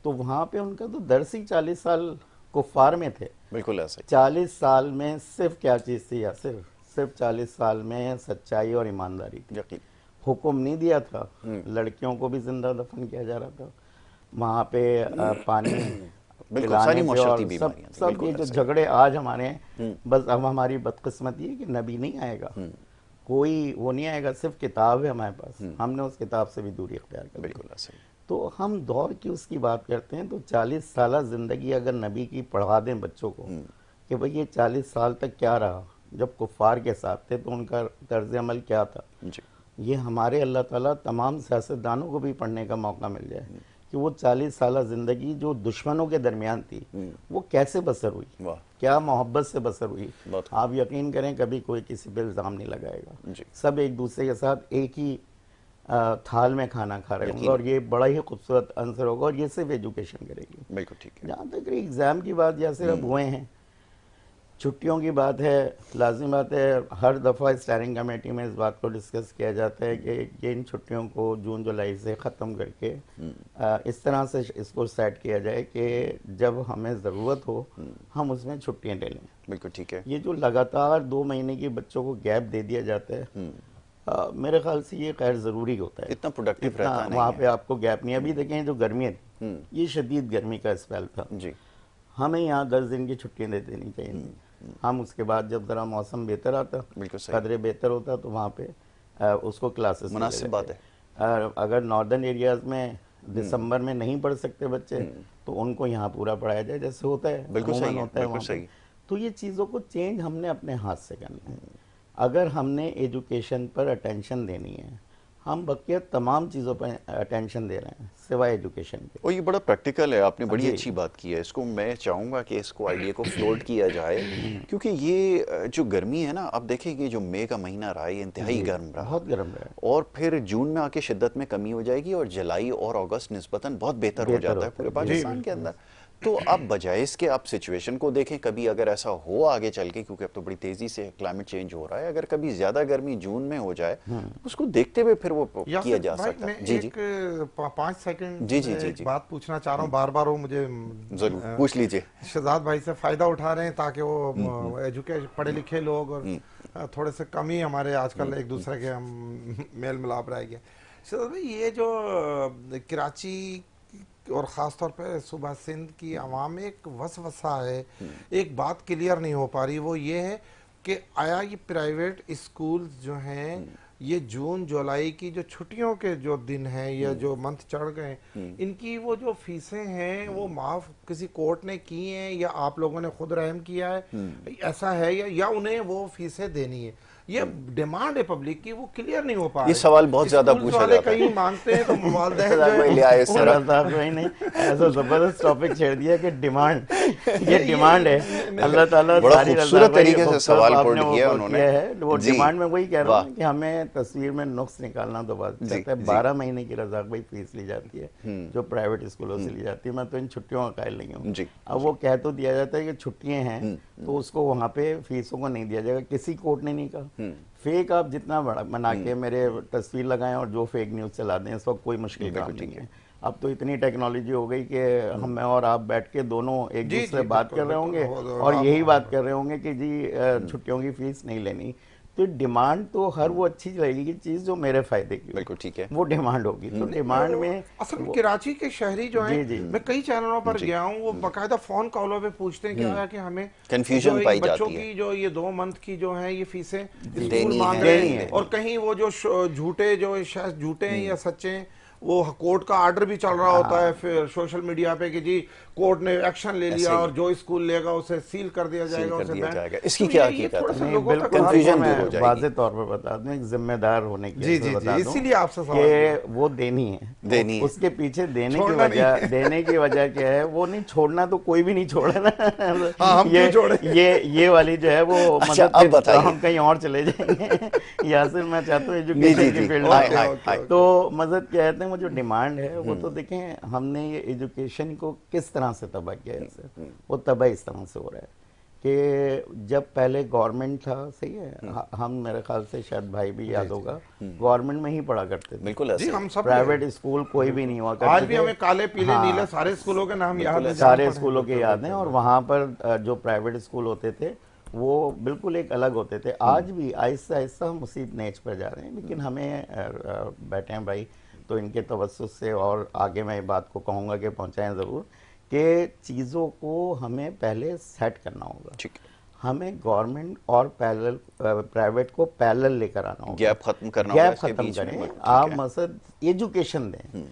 तो वहाँ पे उनका तो दर्स ही 40 साल कुफ़ार में थे। बिल्कुल ऐसे 40 साल में सिर्फ क्या चीज़ थी, या सिर्फ 40 साल में सच्चाई और ईमानदारी थी। हुक्म नहीं दिया था, लड़कियों को भी जिंदा दफन किया जा रहा था वहाँ पे, पानी पिलाने पे, और सब ये जो झगड़े आज हमारे हैं, बस अब हमारी बदकिस्मती है कि नबी नहीं आएगा, कोई वो नहीं आएगा, सिर्फ किताब है हमारे पास, हमने उस किताब से भी दूरी इख्तियार कर। बिल्कुल ऐसे। तो हम दौर की उसकी बात करते हैं, तो 40 साल ज़िंदगी अगर नबी की पढ़ा दें बच्चों को कि भाई ये 40 साल तक क्या रहा, जब कुफ़ार के साथ थे तो उनका तर्ज अमल क्या था, ये हमारे अल्लाह ताला तमाम सियासतदानों को भी पढ़ने का मौका मिल जाए कि वो 40 साल ज़िंदगी जो दुश्मनों के दरमियान थी वो कैसे बसर हुई, क्या मोहब्बत से बसर हुई। आप यकीन करें कभी कोई किसी पे इल्ज़ाम नहीं लगाएगा, सब एक दूसरे के साथ एक ही थाल में खाना खा रहे होंगे, और ये बड़ा ही खूबसूरत आंसर होगा, और ये सिर्फ एजुकेशन करेगी। बिल्कुल ठीक है। जहाँ तक एग्ज़ाम की बात या सिर्फ हुए हैं, छुट्टियों की बात है, लाजिम बात है हर दफ़ा स्टेयरिंग कमेटी में इस बात को डिस्कस किया जाता है कि इन छुट्टियों को जून जुलाई से ख़त्म करके इस तरह से इसको सेट किया जाए कि जब हमें ज़रूरत हो हम उसमें छुट्टियां ले लें। बिल्कुल ठीक है। ये जो लगातार 2 महीने की बच्चों को गैप दे दिया जाता है, मेरे ख्याल से ये खैर ज़रूरी होता है, इतना प्रोडक्टिव रहता नहीं वहाँ पे आपको गैप नहीं। अभी देखें जो गर्मी है, ये शदीद गर्मी का स्पेल था जी, हमें यहाँ 10 दिन की छुट्टियाँ दे देनी चाहिए। हम उसके बाद जब ज़रा मौसम बेहतर आता, कदरे बेहतर होता, तो वहाँ पे उसको क्लासेस मुनासिब बात है। अगर नॉर्दर्न एरियाज़ में दिसंबर में नहीं पढ़ सकते बच्चे तो उनको यहाँ पूरा पढ़ाया जाए जैसे होता है, बिल्कुल सही है, होता है वहाँ पे। तो ये चीज़ों को चेंज हमने अपने हाथ से करना है। अगर हमने एजुकेशन पर अटेंशन देनी है, हम बकिया तमाम चीज़ों पर अटेंशन दे रहे हैं सिवाय एजुकेशन के। और ये बड़ा प्रैक्टिकल है, आपने बड़ी अच्छी बात की है। इसको मैं चाहूँगा कि इसको आइडिया को फ्लोट किया जाए, क्योंकि ये जो गर्मी है ना, आप देखेंगे जो मई का महीना रहा है इंतहाई गर्म रहा, बहुत गर्म रहा, और फिर जून में आके शिद्दत में कमी हो जाएगी, और जुलाई और अगस्त निस्बतन बहुत बेहतर हो जाता है पूरे पाकिस्तान के अंदर। तो आप बजाय इसके आप सिचुएशन को देखें, कभी अगर ऐसा हो आगे चल के, क्योंकि अब तो बड़ी तेजी से क्लाइमेट चेंज हो रहा है, अगर कभी ज्यादा गर्मी जून में हो जाए उसको देखते हुए फिर वो किया जा सकता है। जी जी 5 सेकंड जी जी जी एक जी बात पूछना चाह रहा हूँ, बार बार वो मुझे जरूर पूछ लीजिए। शहजाद भाई से फायदा उठा रहे हैं ताकि वो एजुकेशन पढ़े लिखे लोग और थोड़े से कम ही हमारे आजकल एक दूसरे के हम मेल मिलाप रह गए। शहजाद भाई, ये जो कराची और ख़ास तौर पे सूबा सिंध की आवाम में एक वसवसा है, एक बात क्लियर नहीं हो पा रही, वो ये है कि आया ये प्राइवेट स्कूल जो हैं ये जून जुलाई की जो छुट्टियों के जो दिन हैं या जो मंथ चढ़ गए, इनकी वो जो फीसें हैं वो माफ किसी कोर्ट ने की हैं या आप लोगों ने खुद रहम किया है, ऐसा है या उन्हें वो फीसें देनी है? ये डिमांड है पब्लिक की, वो क्लियर नहीं हो पा रही। ये सवाल बहुत ज्यादा स्कूल्स पूछा वाले जाता है। कहीं मांगते हैं तो वालिदैन जो भाई है ले आए इस तरह। साहब भाई ने ऐसा जबरदस्त टॉपिक छेड़ दिया कि डिमांड, ये डिमांड है। अल्लाह ताला बड़ा सारी खूबसूरत रज़ा भाई तरीके से को सवाल आपने पुट वो किया किया उन्होंने। है, वो जी। डिमांड में वही कह रहा वाह। हूँ कि हमें तस्वीर में नुक्स निकालना तो बात जी, चाहता है। जी। 12 महीने की रज़ाक भाई फीस ली जाती है जो प्राइवेट स्कूलों से ली जाती है। मैं तो इन छुट्टियों का कायल नहीं हूँ। जी, अब वो कह तो दिया जाता है कि छुट्टियां हैं तो उसको वहाँ पे फीसों को नहीं दिया जाएगा, किसी कोर्ट ने नहीं कहा। फेक आप जितना बड़ा बना के मेरे तस्वीर लगाएं और जो फेक न्यूज़ चला दें, इस वक्त कोई मुश्किल काम नहीं है। अब तो इतनी टेक्नोलॉजी हो गई कि हम और आप बैठ के दोनों एक जी, दूसरे जी, बात कर बिल्कुल, रहे होंगे बिल्कुल। और आप- यही बात कर रहे होंगे कि जी छुट्टियों की फीस नहीं लेनी। तो डिमांड तो हर वो अच्छी लगेगी चीज़ जो मेरे फायदे की हो, बिल्कुल ठीक है। वो डिमांड होगी। तो डिमांड में असल में कराची के शहरी जो जी, हैं, जी। मैं कई चैनलों पर गया हूँ, वो बाकायदा फोन कॉलों पे पूछते हैं क्या है कि हमें Confusion जो ये पाई बच्चों जाती है। की जो ये 2 मंथ की जो है ये फीसें स्कूल देनी मांग है, रहे देनी हैं है। और कहीं वो जो झूठे जो शायद झूठे हैं या सच्चे हैं, वो कोर्ट का आर्डर भी चल रहा होता है फिर सोशल मीडिया पे कि जी कोर्ट ने एक्शन ले लिया और जो स्कूल लेगा उसे सील कर दिया जाएगा, कर उसे दिया बैन। जाएगा। इसकी तो क्या ये हकीकत थोड़ा है? सा नहीं, लोगों तक बिल्कुल confusion आपको दूर हो मैं जाएगी। वाज़े तौर पर बता दूं, एक जिम्मेदार होने की जी, वजह से जी, बता जी, दूं इसीलिए आपसे सवाल किया। कि वो देनी है। देनी है। उसके पीछे देने की छोड़ना नहीं वजह है। देने की वजह क्या है, वो नहीं छोड़ना तो कोई भी नहीं छोड़ा ना। हाँ, हम क्यों छोड़े? ये वाली जो है वो अच्छा, मदद अब के, बताइए। हम कहीं और चले जाएंगे। यासिर मैं चाहता हूँ जी, एजुकेशन जी, की जी। फील्ड हाय, में। हाय, ओके, हाय। ओके। तो मदद कहते हैं वो जो डिमांड है वो तो देखें हमने ये एजुकेशन को किस तरह से तबाह किया है इससे। वो तबाह इस तरह से हो रहा है कि जब पहले गवर्नमेंट था, सही है, हम मेरे ख्याल से शायद भाई भी याद होगा, गवर्नमेंट में ही पढ़ा करते थे। बिल्कुल जी, ऐसे हम सब प्राइवेट स्कूल कोई भी नहीं हुआ करते आज भी थे। हमें काले पीले हाँ, नीले सारे स्कूलों के नाम याद है, सारे जहाँ स्कूलों के पढ़े। याद हैं और वहाँ पर जो प्राइवेट स्कूल होते थे वो बिल्कुल एक अलग होते थे। आज भी आहिस्ता आहिस्ता हम उसी नेच पर जा रहे हैं, लेकिन हमें बैठे हैं भाई तो इनके तवज्जुह से और आगे मैं बात को कहूँगा कि पहुँचाएं ज़रूर कि चीज़ों को हमें पहले सेट करना होगा। ठीक है। हमें गवर्नमेंट और पैरेलल प्राइवेट को पैरेलल लेकर आना होगा, गैप खत्म करना होगा गैप इसके खत्म बीच में। करें। ठीक आप है। मसद एजुकेशन दें।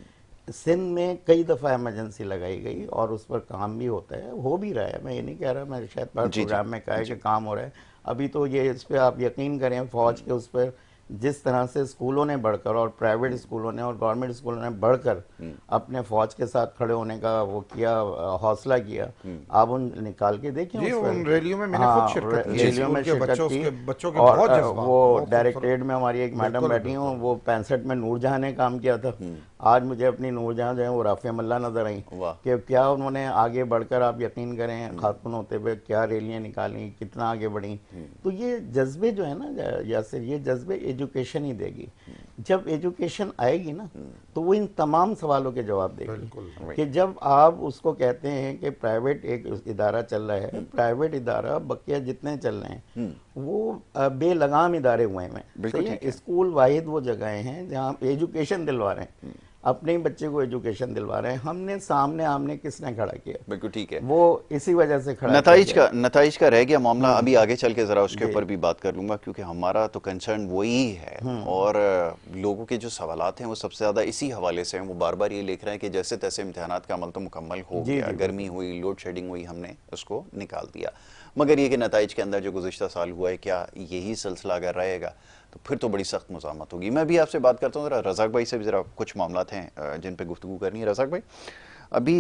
सिंध में कई दफ़ा इमरजेंसी लगाई गई और उस पर काम भी होता है, हो भी रहा है। मैं ये नहीं कह रहा, मैं शायद पर जी, जी, प्रोग्राम में कहा है कि काम हो रहा है। अभी तो ये इस पर आप यकीन करें, फौज के उस पर जिस तरह से स्कूलों ने बढ़कर और प्राइवेट स्कूलों ने और गवर्नमेंट स्कूलों ने बढ़कर अपने फौज के साथ खड़े होने का वो किया, हौसला किया, आप उन निकाल के देखें जी, उस पर। उन रैलियों में मैंने खुद शिरकत की, रैलियों में स्कूल के शिरकत की बच्चों के और बहुत जज्बा, वो बहुत डायरेक्ट खूबसूरत। एड में हमारी एक मैडम बिल्कुल, बैठी हूँ, वो 65 में नूरजहां ने काम किया था। आज मुझे अपनी नूरजहां जो है वो राफिया मल्ला नजर आई वाह। कि क्या उन्होंने आगे बढ़कर, आप यकीन करें, खातून होते हुए क्या रैलियां निकाली, कितना आगे बढ़ी। तो ये जज्बे जो है ना यासिर, ये जज्बे एजुकेशन ही देगी। जब एजुकेशन आएगी ना तो वो इन तमाम सवालों के जवाब देगी बिल्कुल। कि जब आप उसको कहते हैं कि प्राइवेट एक इदारा चल रहा है, प्राइवेट इदारा बकिया जितने चल रहे हैं वो बेलगाम इदारे हुए हैं। बिल्कुल सही ठीक है। स्कूल वाहिद वो जगह हैं जहाँ आप एजुकेशन दिलवा रहे हैं, अपने ही बच्चे को एजुकेशन दिलवा रहे हैं। हमने सामने आमने किसने खड़ा किया? बिल्कुल ठीक है। वो इसी वजह से खड़ा नताइज का रह गया मामला। अभी आगे चल के जरा उसके ऊपर भी बात कर लूंगा, क्योंकि हमारा तो कंसर्न वही है और लोगों के जो सवालात हैं वो सबसे ज्यादा इसी हवाले से हैं। वो बार बार ये लिख रहे हैं कि जैसे तैसे इम्तिहानात का अमल तो मुकम्मल हो गया, गर्मी हुई, लोड शेडिंग हुई, हमने उसको निकाल दिया, मगर ये कि नताइज के अंदर जो गुज़िश्ता साल हुआ है, क्या यही सिलसिला अगर रहेगा तो फिर तो बड़ी सख्त मुज़ामत होगी। मैं भी आपसे बात करता हूँ जरा रज़ाक भाई से भी, ज़रा कुछ मामलात हैं जिन पे गुफ्तगू करनी है। रज़ाक भाई, अभी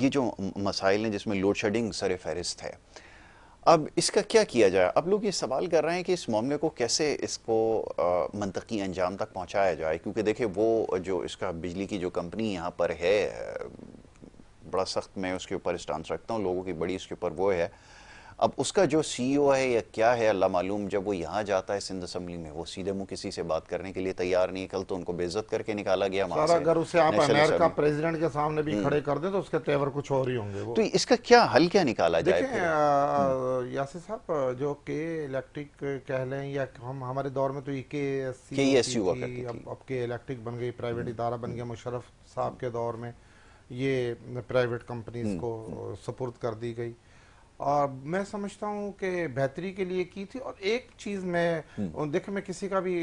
ये जो मसाइल हैं जिसमें लोड शेडिंग सर फहरिस्त है, अब इसका क्या किया जाए? अब लोग ये सवाल कर रहे हैं कि इस मामले को कैसे इसको मंतकी अंजाम तक पहुँचाया जाए, क्योंकि देखिए वो जो इसका बिजली की जो कंपनी यहाँ पर है बड़ा सख्त मैं उसके ऊपर स्टांस रखता हूँ, लोगों की बड़ी उसके ऊपर वो है। अब उसका जो सीईओ है या क्या है अल्लाह मालूम, जब वो यहाँ जाता है सिंध असम्बली में, वो सीधे मुंह किसी से बात करने के लिए तैयार नहीं है। कल तो उनको बेइज्जत करके निकाला गया वहाँ सर से। अगर उसे आप नेशनल अमेरिका असेंबली। प्रेसिडेंट के सामने भी खड़े कर दें तो उसके तेवर कुछ और ही होंगे वो। तो इसका क्या हल क्या निकाला जाए देखें फिर? यासिर साहब, जो के इलेक्ट्रिक कह लें या हम हमारे दौर में तो ये KESU हुआ थी, करती थी। अब के इलेक्ट्रिक बन गई, प्राइवेट इदारा बन गया। मुशर्रफ साहब के दौर में ये प्राइवेट कंपनीज को सुपुर्द कर दी गई, और मैं समझता हूँ कि बेहतरी के लिए की थी। और एक चीज़ मैं देखिए, मैं किसी का भी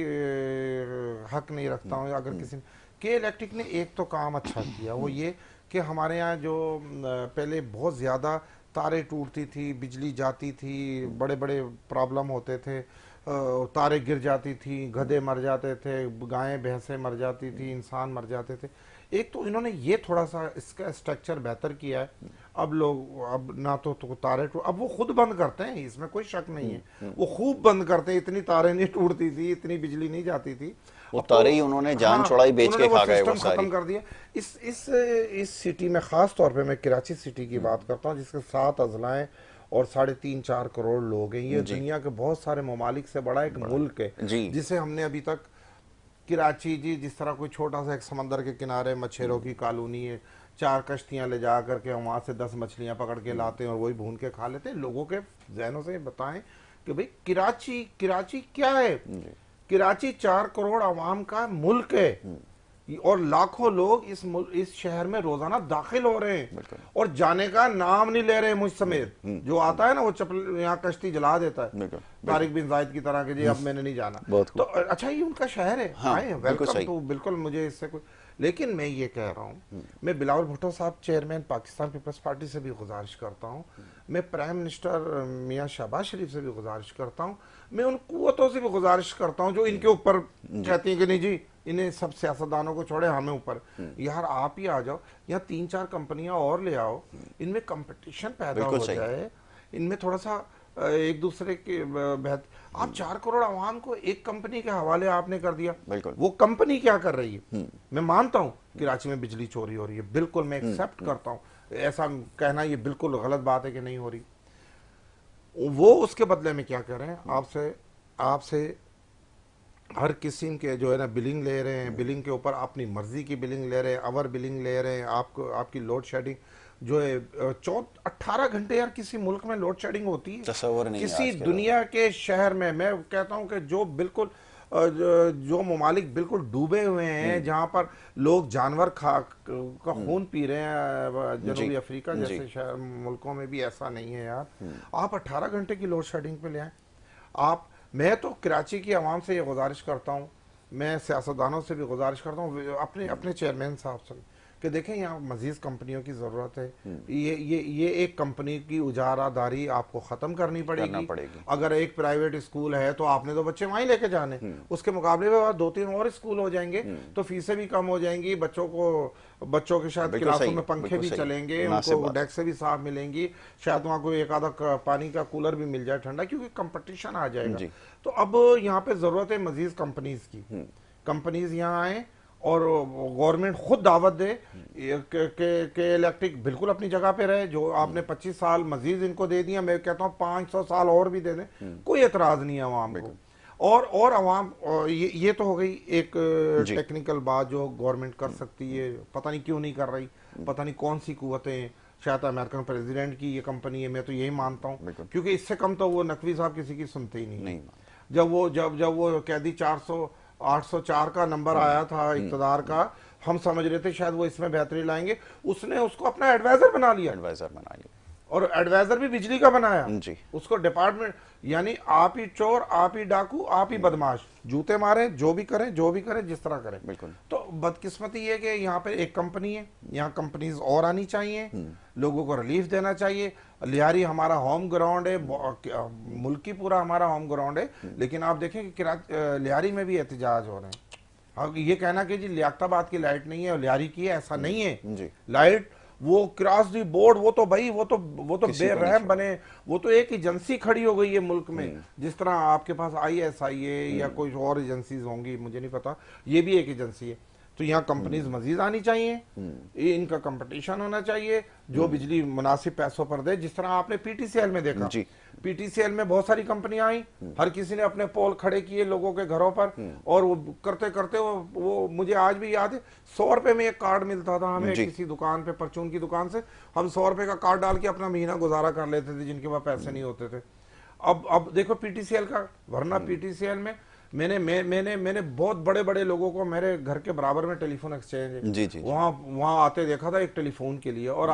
हक नहीं रखता हूँ, अगर किसी के इलेक्ट्रिक ने एक तो काम अच्छा किया, वो ये कि हमारे यहाँ जो पहले बहुत ज़्यादा तारें टूटती थी, बिजली जाती थी, बड़े बड़े प्रॉब्लम होते थे, तारें गिर जाती थी, गधे मर जाते थे, गायें भैंसें मर जाती थी, इंसान मर जाते थे। एक तो इन्होंने ये थोड़ा सा इसका स्ट्रक्चर बेहतर किया है। अब लोग अब ना तो तारे अब वो खुद बंद करते हैं, इसमें कोई शक नहीं है, वो खूब बंद करते हैं। इतनी तारें नहीं टूटती थी, इतनी बिजली नहीं जाती थी। वो तारे ही उन्होंने जान छुड़ाई, बेच के खा गए वो सारी। खत्म कर दिया। इस सिटी में, खास तौर पे मैं कराची सिटी की बात करता हूँ, जिसके 7 अजलाएं और 3.5-4 करोड़ लोग हैं। ये दुनिया के बहुत सारे ममालिक से बड़ा एक मुल्क है, जिसे हमने अभी तक, कराची जी जिस तरह कोई छोटा सा एक समंदर के किनारे मच्छरों की कॉलोनी है, 4 कश्तियां ले जा करके वहां से 10 मछलियां पकड़ के लाते हैं और वही भून के खा लेते हैं। लोगों के जहनों से बताएं कि भाई कराची क्या है। कराची 4 करोड़ आवाम का मुल्क है, और लाखों लोग इस शहर में रोजाना दाखिल हो रहे हैं और जाने का नाम नहीं ले रहे। मुझ समेत जो आता है ना, वो चप्पल यहाँ कश्ती जला देता है, तारिक बिन जायद की तरह के, जी अब मैंने नहीं जाना। तो अच्छा, ये उनका शहर है, आए वेलकम, तो बिल्कुल मुझे इससे कोई। लेकिन मैं ये कह रहा हूँ, मैं बिलावल भुट्टो साहब चेयरमैन पाकिस्तान पीपल्स पार्टी से भी गुजारिश करता हूँ, मैं प्राइम मिनिस्टर मियाँ शहबाज शरीफ से भी गुजारिश करता हूँ, मैं उन कुव्वतों से भी गुजारिश करता हूँ जो इनके ऊपर कहती हैं कि नहीं जी, इन्हें सब सियासतदानों को छोड़े, हमें ऊपर। यार आप ही आ जाओ, यहाँ 3-4 कंपनियां और ले आओ, इनमें कंपटीशन पैदा हो जाए, इनमें थोड़ा सा एक दूसरे के आप 4 करोड़ आवाम को एक कंपनी के हवाले आपने कर दिया। वो कंपनी क्या कर रही है? मैं मानता हूँ कराची में बिजली चोरी हो रही है, बिल्कुल मैं एक्सेप्ट करता हूँ, ऐसा कहना ये बिल्कुल गलत बात है कि नहीं हो रही। वो उसके बदले में क्या कर रहे हैं? आपसे हर किस्म के जो है ना बिलिंग ले रहे हैं, बिलिंग के ऊपर अपनी मर्जी की बिलिंग ले रहे हैं, आवर बिलिंग ले रहे हैं। आपकी लोड शेडिंग जो है 18 घंटे, यार किसी मुल्क में लोड शेडिंग होती है? किसी दुनिया के शहर में? मैं कहता हूं कि जो बिल्कुल जो ममालिक बिल्कुल डूबे हुए हैं, जहां पर लोग जानवर का खून पी रहे हैं, जनूबी अफ्रीका जैसे शहर मुल्कों में भी ऐसा नहीं है यार। आप 18 घंटे की लोड शेडिंग पे ले आए। मैं तो कराची की आवाम से ये गुजारिश करता हूँ, मैं सियासतदानों से भी गुजारिश करता हूँ, अपने चेयरमैन साहब से, कि देखें यहाँ मजीद कंपनियों की ज़रूरत है। ये एक कंपनी की उजारादारी आपको ख़त्म करनी पड़ेगी। अगर एक प्राइवेट स्कूल है तो आपने तो बच्चे वहीं लेके जाने, उसके मुकाबले में 2-3 और स्कूल हो जाएंगे तो फीसें भी कम हो जाएंगी, बच्चों के शायद क्लासों में पंखे भी चलेंगे, उनको डेस्क से भी साफ मिलेंगी, शायद वहाँ कोई एक आधा पानी का कूलर भी मिल जाए ठंडा, क्योंकि कंपटीशन आ जाएगा। तो अब यहाँ पे ज़रूरत है मजीद कंपनीज की। कंपनीज यहाँ आए और गवर्नमेंट खुद दावत दे के इलेक्ट्रिक बिल्कुल अपनी जगह पे रहे। जो आपने 25 साल मजीद इनको दे दिया, मैं कहता हूँ 500 साल और भी दे दें, कोई एतराज नहीं है अवाम को। और अवाम, ये तो हो गई एक टेक्निकल बात जो गवर्नमेंट कर सकती है, पता नहीं क्यों नहीं कर रही, पता नहीं कौन सी कुव्वतें, शायद अमेरिकन प्रेसिडेंट की ये कंपनी है, मैं तो यही मानता हूँ, क्योंकि इससे कम तो वो नकवी साहब किसी की सुनते ही नहीं। जब वो कैदी 804 का नंबर आया था इक़्तिदार का, हम समझ रहे थे शायद वो इसमें बेहतरी लाएंगे, उसने उसको अपना एडवाइजर बना लिया। और एडवाइजर भी बिजली का बनाया जी। उसको डिपार्टमेंट, यानी आप ही चोर, आप ही डाकू, आप ही बदमाश, जूते मारे, जो भी करें जिस तरह करें। बिल्कुल। तो बदकिस्मती है कि यहाँ पे एक कंपनी है, यहाँ कंपनीज और आनी चाहिए, लोगों को रिलीफ देना चाहिए। लियारी हमारा होम ग्राउंड है, मुल्की पूरा हमारा होम ग्राउंड है, लेकिन आप देखें कि लियारी में भी एहतजाज हो रहे हैं। ये कहना कि जी लियाकताबाद की लाइट नहीं है और लियारी की है, ऐसा नहीं है। लाइट वो क्रॉस दी बोर्ड, वो तो बेरहम बने, वो तो एक एजेंसी खड़ी हो गई है मुल्क में, जिस तरह आपके पास ISIA या कोई और एजेंसीज होंगी, मुझे नहीं पता, ये भी एक एजेंसी है। तो यहाँ कंपनीज मजीद आनी चाहिए, ये इनका कंपटीशन होना चाहिए, जो बिजली मुनासिब पैसों पर दे। जिस तरह आपने पीटीसीएल में देखा, पीटीसीएल में बहुत सारी कंपनियां आई, हर किसी ने अपने पोल खड़े किए लोगों के घरों पर, और वो करते करते वो मुझे आज भी याद है, 100 रुपए में एक कार्ड मिलता था हमें किसी दुकान पे, परचून की दुकान से। हम 100 रुपए का कार्ड डाल के अपना महीना गुजारा कर लेते थे, जिनके पास पैसे नहीं होते थे। अब देखो पीटीसीएल का, वरना पीटीसीएल में मैंने बहुत बड़े बड़े लोगों को, मेरे घर के बराबर में टेलीफोन एक्सचेंज है, वहां आते देखा था एक टेलीफोन के लिए। और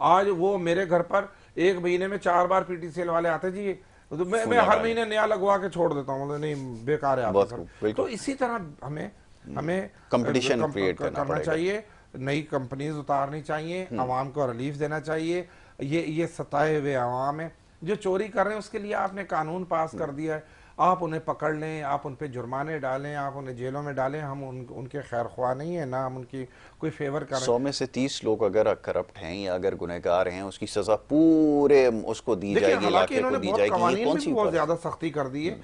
आज वो मेरे घर पर एक महीने में 4 बार पीटीसीएल वाले आते जी, तो मैं हर महीने नया लगवा के छोड़ देता हूँ, नहीं बेकार है आपका। तो इसी तरह हमें कंपटीशन क्रिएट करना चाहिए, नई कंपनीज उतारनी चाहिए, आवाम को रिलीफ देना चाहिए। ये सताए हुए आवाम है जो चोरी कर रहे हैं, उसके लिए आपने कानून पास कर दिया है, आप उन्हें पकड़ लें, आप उन पे जुर्माने डालें, आप उन्हें जेलों में डालें। हम उनके खैर ख्वाह नहीं है, ना हम उनकी कोई फेवर कर रहे हैं। 100 में से 30 लोग अगर करप्ट हैं या अगर गुनहगार हैं, उसकी सजा पूरे उसको दी जाएगी, हालांकि इन्होंने बहुत बहुत ज्यादा सख्ती कर दी है।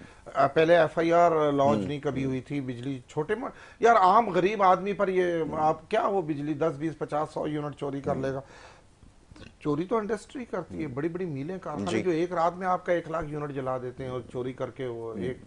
पहले एफआईआर लॉन्च नहीं कभी हुई थी, बिजली छोटे यार आम गरीब आदमी पर ये आप क्या, वो बिजली 10 20 50 100 यूनिट चोरी कर लेगा। चोरी तो इंडस्ट्री करती है, बड़ी बड़ी मिलें, कारखाने जो एक रात में आपका 1 लाख यूनिट जला देते हैं और चोरी करके वो एक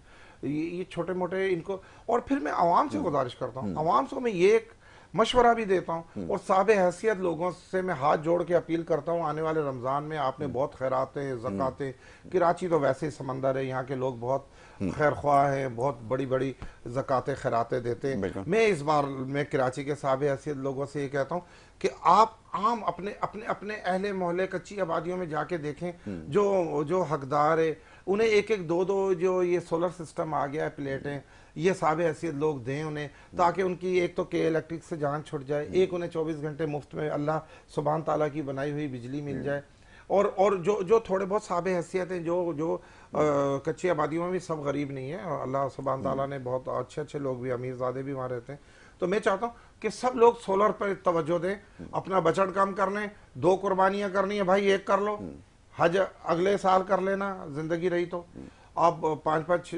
ये छोटे मोटे इनको। और फिर मैं आवाम से गुजारिश करता हूँ, आवाम से मैं ये एक मशवरा भी देता हूँ, और साबे हैसियत लोगों से मैं हाथ जोड़ के अपील करता हूँ, आने वाले रमजान में आपने बहुत खैरातें ज़कातें, कराची तो वैसे ही समंदर है, यहाँ के लोग बहुत खैर ख्वाह हैं, बहुत बड़ी बड़ी ज़कातें खैरातें देते हैं। मैं इस बार मैं कराची के साबे हैसियत लोगों से ये कहता हूँ कि आप आम अपने अपने अपने अहले मोहल्ले कच्ची आबादियों में जाके देखें, जो हकदार है उन्हें एक एक दो दो जो ये सोलर सिस्टम आ गया है, प्लेटें, ये साबे हैसियत लोग दें उन्हें, ताकि उनकी एक तो के इलेक्ट्रिक से जान छुट जाए, एक उन्हें 24 घंटे मुफ्त में अल्लाह सुभान ताला की बनाई हुई बिजली मिल जाए। और जो थोड़े बहुत साबे हैसियत हैं, जो कच्ची आबादियों में भी सब गरीब नहीं है, और अल्लाह सुभान ताला ने बहुत अच्छे अच्छे लोग भी, अमीरजादे भी वहाँ रहते हैं। तो मैं चाहता हूँ कि सब लोग सोलर पर तवज्जो दें, अपना बजट कम करने, 2 कुर्बानियां करनी है भाई, एक कर लो, हज अगले साल कर लेना, जिंदगी रही तो। आप 5-5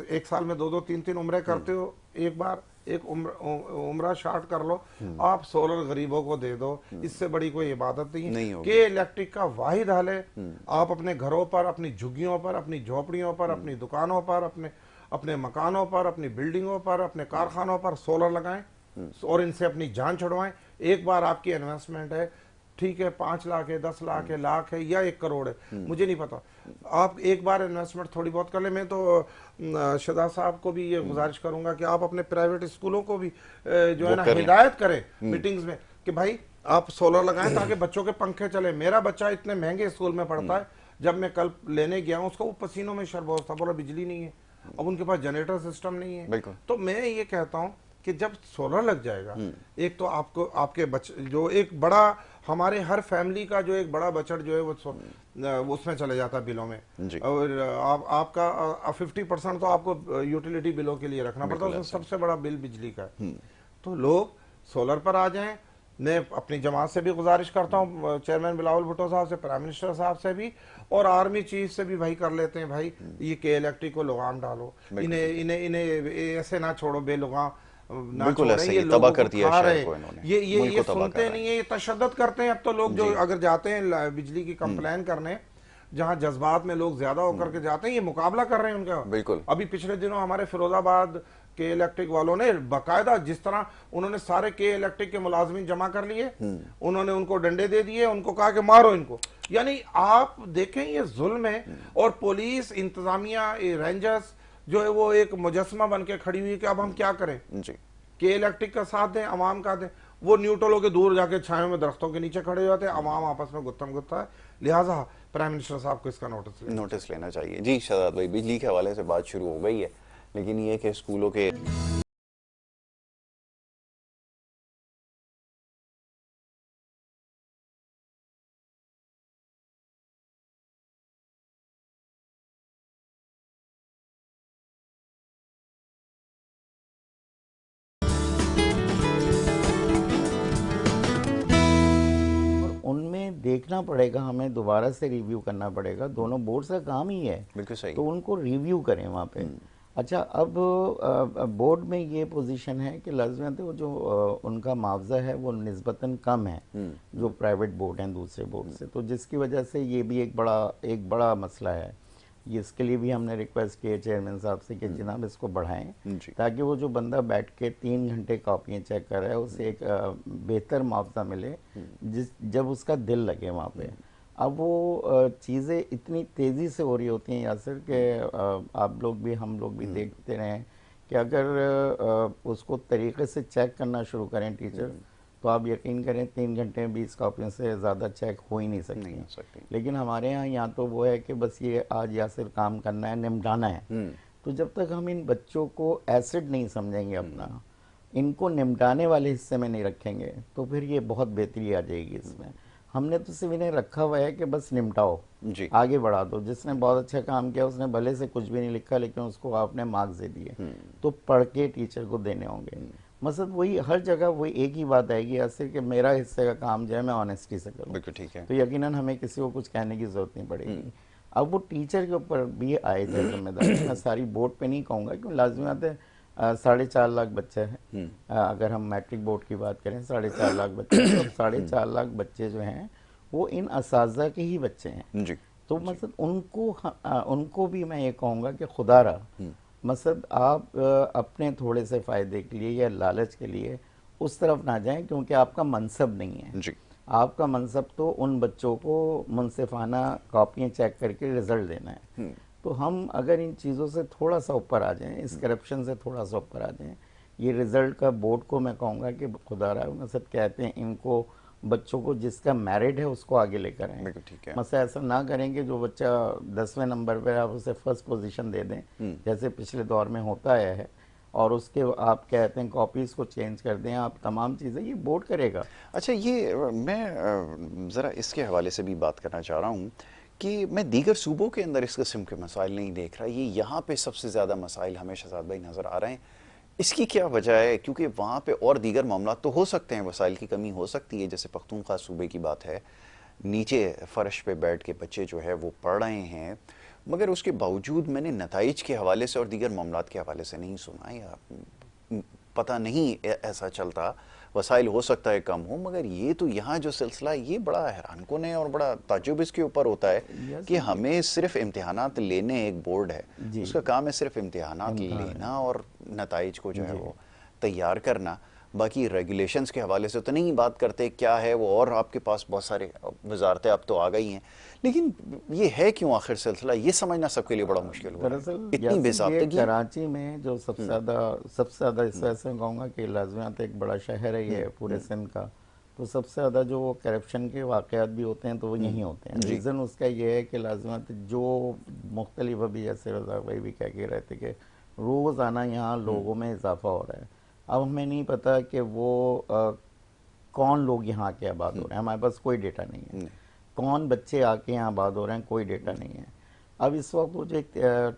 एक साल में 2-2 3-3 उम्रे करते हो, एक बार एक उम्रा शार्ट कर लो, आप सोलर गरीबों को दे दो, इससे बड़ी कोई इबादत नहीं है। के इलेक्ट्रिक का वाहिद हल है, आप अपने घरों पर, अपनी झुग्गियों पर, अपनी झोपड़ियों पर, अपनी दुकानों पर, अपने मकानों पर, अपनी बिल्डिंगों पर, अपने कारखानों पर सोलर लगाएं और इनसे अपनी जान छुड़वाएं। एक बार आपकी इन्वेस्टमेंट है, ठीक है, 5 लाख है, 10 लाख है, लाख है या 1 करोड़ है, मुझे नहीं पता, आप एक बार इन्वेस्टमेंट थोड़ी बहुत कर ले। मैं तो शहजाद साहब को भी ये गुजारिश करूंगा कि आप अपने प्राइवेट स्कूलों को भी जो है ना हिदायत करें मीटिंग्स में कि भाई आप सोलर लगाएं ताकि बच्चों के पंखे चले। मेरा बच्चा इतने महंगे स्कूल में पढ़ता है, जब मैं कल लेने गया हूँ उसको, वो पसीनों में शरबोश था, बोला बिजली नहीं है, अब उनके पास जनरेटर सिस्टम नहीं है। तो मैं ये कहता हूँ कि जब सोलर लग जाएगा, एक तो आपको आपके जो एक बड़ा हमारे हर फैमिली का जो एक बड़ा बजट जो है वो उसमें चले जाता है बिलों में, और आपका 50% तो आपको यूटिलिटी बिलों के लिए रखना पड़ता है, उसमें सबसे बड़ा बिल बिजली का है। तो लोग सोलर पर आ जाएं। मैं अपनी जमात से भी गुजारिश करता हूँ, चेयरमैन बिलावल भुट्टो साहब से, प्राइम मिनिस्टर साहब से भी, और आर्मी चीफ से भी भाई कर लेते हैं, भाई ये के इलेक्ट्रिक को लगाम डालो, इन्हें ऐसे ना छोड़ो बेलगाम ना, बिल्कुल ऐसे ही तबाह कर दिया शहर को इन्होंने, ये सुनते नहीं है, ये तशद्दुद करते हैं। अब तो लोग जो अगर जाते हैं बिजली की कंप्लेन करने, जहां जज्बात में लोग ज्यादा होकर के जाते हैं, ये मुकाबला कर रहे हैं उनका। बिल्कुल अभी पिछले दिनों हमारे फिरोजाबाद के इलेक्ट्रिक वालों ने बाकायदा, जिस तरह उन्होंने सारे के इलेक्ट्रिक के मुलाजमीन जमा कर लिए, उन्होंने उनको डंडे दे दिए, उनको कहा कि मारो इनको। यानी आप देखें ये जुल्म है, और पुलिस इंतजामिया रेंजर्स जो है वो एक मुजस्मा बन के खड़ी हुई कि अब हम क्या करें जी, के इलेक्ट्रिक का साथ दें, अवाम का दें। वो न्यूट्रल होकर दूर जाके छाया में दरख्तों के नीचे खड़े जाते हैं, अवाम आपस में गुत्थम गुत्था है। लिहाजा प्राइम मिनिस्टर साहब को इसका नोटिस लेना चाहिए। जी शहजाद भाई, बिजली के हवाले से बात शुरू हो गई है, लेकिन ये कि स्कूलों के देखना पड़ेगा, हमें दोबारा से रिव्यू करना पड़ेगा, दोनों बोर्ड्स का काम ही है, बिल्कुल सही, तो उनको रिव्यू करें वहाँ पे। अच्छा, अब बोर्ड में ये पोजीशन है कि लाजमी वो जो उनका मुआवजा है वो निस्बतन कम है जो प्राइवेट बोर्ड हैं दूसरे बोर्ड से, तो जिसकी वजह से ये भी एक बड़ा मसला है। ये इसके लिए भी हमने रिक्वेस्ट की है चेयरमैन साहब से कि जनाब इसको बढ़ाएं, ताकि वो जो बंदा बैठ के 3 घंटे कॉपियाँ चेक कर रहा है उसे एक बेहतर मुआवजा मिले जब उसका दिल लगे वहाँ पे। अब वो चीज़ें इतनी तेज़ी से हो रही होती हैं यासिर कि आप लोग भी हम लोग भी देखते रहें कि अगर उसको तरीके से चेक करना शुरू करें टीचर, तो आप यकीन करें 3 घंटे में 20 कॉपियों से ज़्यादा चेक हो ही नहीं सकती। लेकिन हमारे यहाँ तो वो है कि बस ये आज यासिर काम करना है, निपटाना है। तो जब तक हम इन बच्चों को एसिड नहीं समझेंगे अपना, इनको निपटाने वाले हिस्से में नहीं रखेंगे, तो फिर ये बहुत बेहतरी आ जाएगी इसमें। हमने तो सिर्फ इन्हें रखा हुआ है कि बस निपटाओ, आगे बढ़ा दो। जिसने बहुत अच्छा काम किया उसने भले से कुछ भी नहीं लिखा, लेकिन उसको आपने मार्क्स दे दिए, तो पढ़ के टीचर को देने होंगे। मतलब वही हर जगह वही एक ही बात आएगी यासिर कि मेरा हिस्से का काम जो है मैं ऑनेस्टी से करूँ, ठीक है। तो यकीनन हमें किसी को कुछ कहने की जरूरत नहीं पड़ेगी। अब वो टीचर के ऊपर भी आए थे जिम्मेदारी। मैं सारी बोर्ड पे नहीं कहूँगा क्योंकि लाजमी है 4.5 लाख बच्चे हैं। अगर हम मैट्रिक बोर्ड की बात करें 4.5 लाख बच्चे हैं, तो 4.5 लाख बच्चे जो हैं वो इन असाजा के ही बच्चे हैं जी। तो मतलब उनको भी मैं ये कहूँगा कि खुदारा मतलब आप अपने थोड़े से फ़ायदे के लिए या लालच के लिए उस तरफ ना जाएं, क्योंकि आपका मनसब नहीं है जी। आपका मनसब तो उन बच्चों को मुनसिफाना कॉपियाँ चेक करके रिजल्ट देना है। तो हम अगर इन चीज़ों से थोड़ा सा ऊपर आ जाएं, इस करप्शन से थोड़ा सा ऊपर आ जाएं, ये रिज़ल्ट का बोर्ड को मैं कहूँगा कि खुदारा मतलब कहते हैं इनको बच्चों को जिसका मेरिट है उसको आगे लेकर आए। मतलब ऐसा ना करेंगे जो बच्चा 10वें नंबर पर आप उसे फर्स्ट पोजीशन दे दें जैसे पिछले दौर में होता आया है, और उसके आप कहते हैं कॉपीज़ को चेंज कर दें, आप तमाम चीज़ें ये बोर्ड करेगा। अच्छा, ये मैं ज़रा इसके हवाले से भी बात करना चाह रहा हूँ कि मैं दीगर सूबों के अंदर इस किस्म के मसाइल नहीं देख रहा, ये यहाँ पे सबसे ज़्यादा मसाइल हमें शहजाद भाई नज़र आ रहे हैं। इसकी क्या वजह है? क्योंकि वहाँ पे और दीगर मामला तो हो सकते हैं, वसाइल की कमी हो सकती है, जैसे पख्तूनख्वा सूबे की बात है, नीचे फ़र्श पे बैठ के बच्चे जो है वो पढ़ रहे हैं, मगर उसके बावजूद मैंने नताइज के हवाले से और दीगर मामलात के हवाले से नहीं सुना, या पता नहीं ऐसा चलता। वसाइल हो सकता है कम हो, मगर ये तो यहाँ जो सिलसिला ये बड़ा हैरानकुन है और बड़ा ताज्जुब इसके ऊपर होता है कि हमें सिर्फ इम्तिहानात लेने, एक बोर्ड है उसका काम है सिर्फ इम्तिहानात लेना और नताइज को जो है वो तैयार करना। बाकी रेगुलेशंस के हवाले से तो नहीं बात करते क्या है वो, और आपके पास बहुत सारे वजारतें अब तो आ गई हैं, लेकिन ये है क्यों आखिर सिलसिला, ये समझना सबके लिए बड़ा मुश्किल हो रहा है। इतनी बेज़ाब्तगी कराची में जो सबसे ज़्यादा इस वजह से कहूँगा कि लाजमियात एक बड़ा शहर है ये पूरे सिंध का, तो सबसे ज़्यादा जो करप्शन के वाक़यात भी होते हैं तो वो यहीं होते हैं। रीज़न उसका ये है कि लाजमियात जो मुख्तलिफ अभी जैसे रज़ाक भाई भी कह के रहे थे कि रोज़ाना यहाँ लोगों में इजाफा हो रहा है। अब हमें नहीं पता कि वो कौन लोग यहाँ के आबाद हो रहे हैं, हमारे पास कोई डेटा नहीं है। कौन बच्चे आके यहाँ आबाद हो रहे हैं, कोई डेटा नहीं है। अब इस वक्त वो जो एक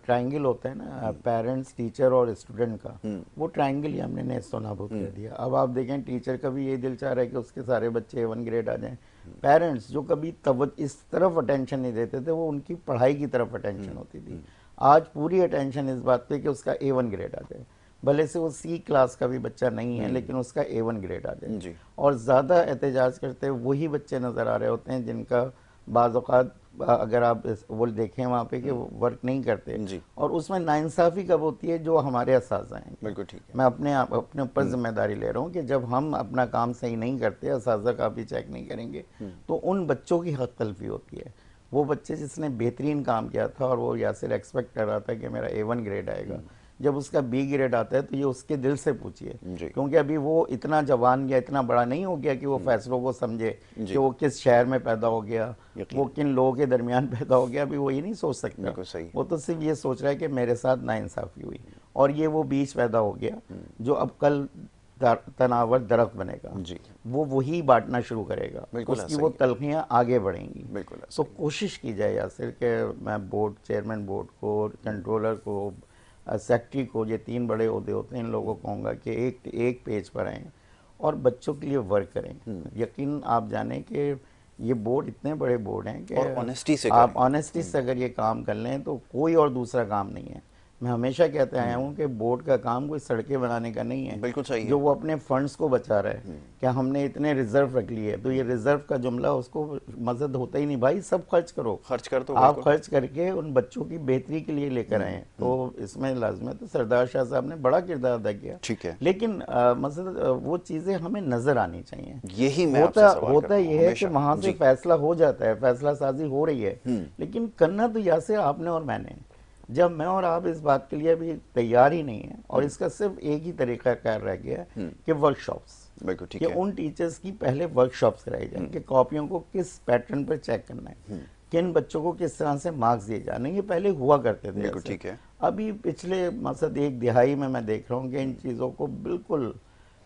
ट्रायंगल होता है ना पेरेंट्स, टीचर और स्टूडेंट का, वो ट्रायंगल ही हमने नेस्तो नाबूद कर दिया। अब आप देखें टीचर का भी ये दिल चाह रहा है कि उसके सारे बच्चे A1 ग्रेड आ जाएं। पेरेंट्स जो कभी इस तरफ अटेंशन नहीं देते थे, वो उनकी पढ़ाई की तरफ अटेंशन होती थी। आज पूरी अटेंशन इस बात पे कि उसका A1 ग्रेड आ जाए, भले से वो C क्लास का भी बच्चा नहीं है लेकिन उसका A1 ग्रेड आ जाए। और ज़्यादा एहतजाज करते वही बच्चे नज़र आ रहे होते हैं जिनका बाज़ औक़ात अगर आप वो देखें वहाँ पे कि वो वर्क नहीं करते, और उसमें नाइंसाफ़ी कब होती है, जो हमारे असाज़ा हैं। बिल्कुल ठीक है, मैं अपने ऊपर जिम्मेदारी ले रहा हूँ कि जब हम अपना काम सही नहीं करते, असाज़ा का भी चेक नहीं करेंगे, तो उन बच्चों की हक़ तलफ़ी होती है। वो बच्चे जिसने बेहतरीन काम किया था और वो यासिर एक्सपेक्ट कर रहा था कि मेरा A1 ग्रेड आएगा, जब उसका B ग्रेड आता है तो ये उसके दिल से पूछिए, क्योंकि अभी वो इतना जवान या इतना बड़ा नहीं हो गया कि वो फैसलों को समझे कि वो किस शहर में पैदा हो गया, वो किन लोगों के दरमियान पैदा हो गया, अभी वो ये नहीं सोच सकता। वो तो सिर्फ ये सोच रहा है कि मेरे साथ नाइंसाफ़ी हुई, और ये वो बीज पैदा हो गया जो अब कल तनावर दरख्त बनेगा, वो वही बांटना शुरू करेगा, उसकी वो तलखियाँ आगे बढ़ेंगी। तो कोशिश की जाए यासिर कि मैं बोर्ड चेयरमैन, बोर्ड को, कंट्रोलर को, सेक्रेटरी को, ये 3 बड़े ओहदे होते हैं, इन लोगों को कहूँगा कि एक पेज पर आएँ और बच्चों के लिए वर्क करें। यकीन आप जाने कि ये बोर्ड इतने बड़े बोर्ड हैं कि और ऑनेस्टी से आप ऑनेस्टी से अगर ये काम कर लें तो कोई और दूसरा काम नहीं है। मैं हमेशा कहते आया हूँ कि बोर्ड का काम कोई सड़कें बनाने का नहीं है, बिल्कुल सही है। जो वो अपने फंड्स को बचा रहा है। क्या हमने इतने रिजर्व रख लिए, तो ये रिजर्व का जुमला उसको मदद होता ही नहीं। भाई सब खर्च करो, खर्च कर दो, आप बिल्कुल। खर्च करके उन बच्चों की बेहतरी के लिए लेकर आए। तो इसमें लाजमी है, तो सरदार शाह साहब ने बड़ा किरदार अदा किया। ठीक है। लेकिन मतलब वो चीजें हमें नजर आनी चाहिए। यही मैं आपसे सवाल होता करता हूं ये है कि हमेशा। वहां से जी। फैसला हो जाता है, फैसला साजी हो रही है, लेकिन करना तो यासिर आपने और मैंने। जब मैं और आप इस बात के लिए अभी तैयार ही नहीं है, और इसका सिर्फ एक ही तरीका कार रह गया है कि वर्कशॉप्स, बिल्कुल ठीक कि है। उन टीचर्स की पहले वर्कशॉप्स कराई जाए कि कॉपियों को किस पैटर्न पर चेक करना है, किन बच्चों को किस तरह से मार्क्स दिए जाने। ये पहले हुआ करते थे बिल्कुल ऐसे। ठीक है। अभी पिछले मकसद एक दिहाई में मैं देख रहा हूँ कि इन चीज़ों को बिल्कुल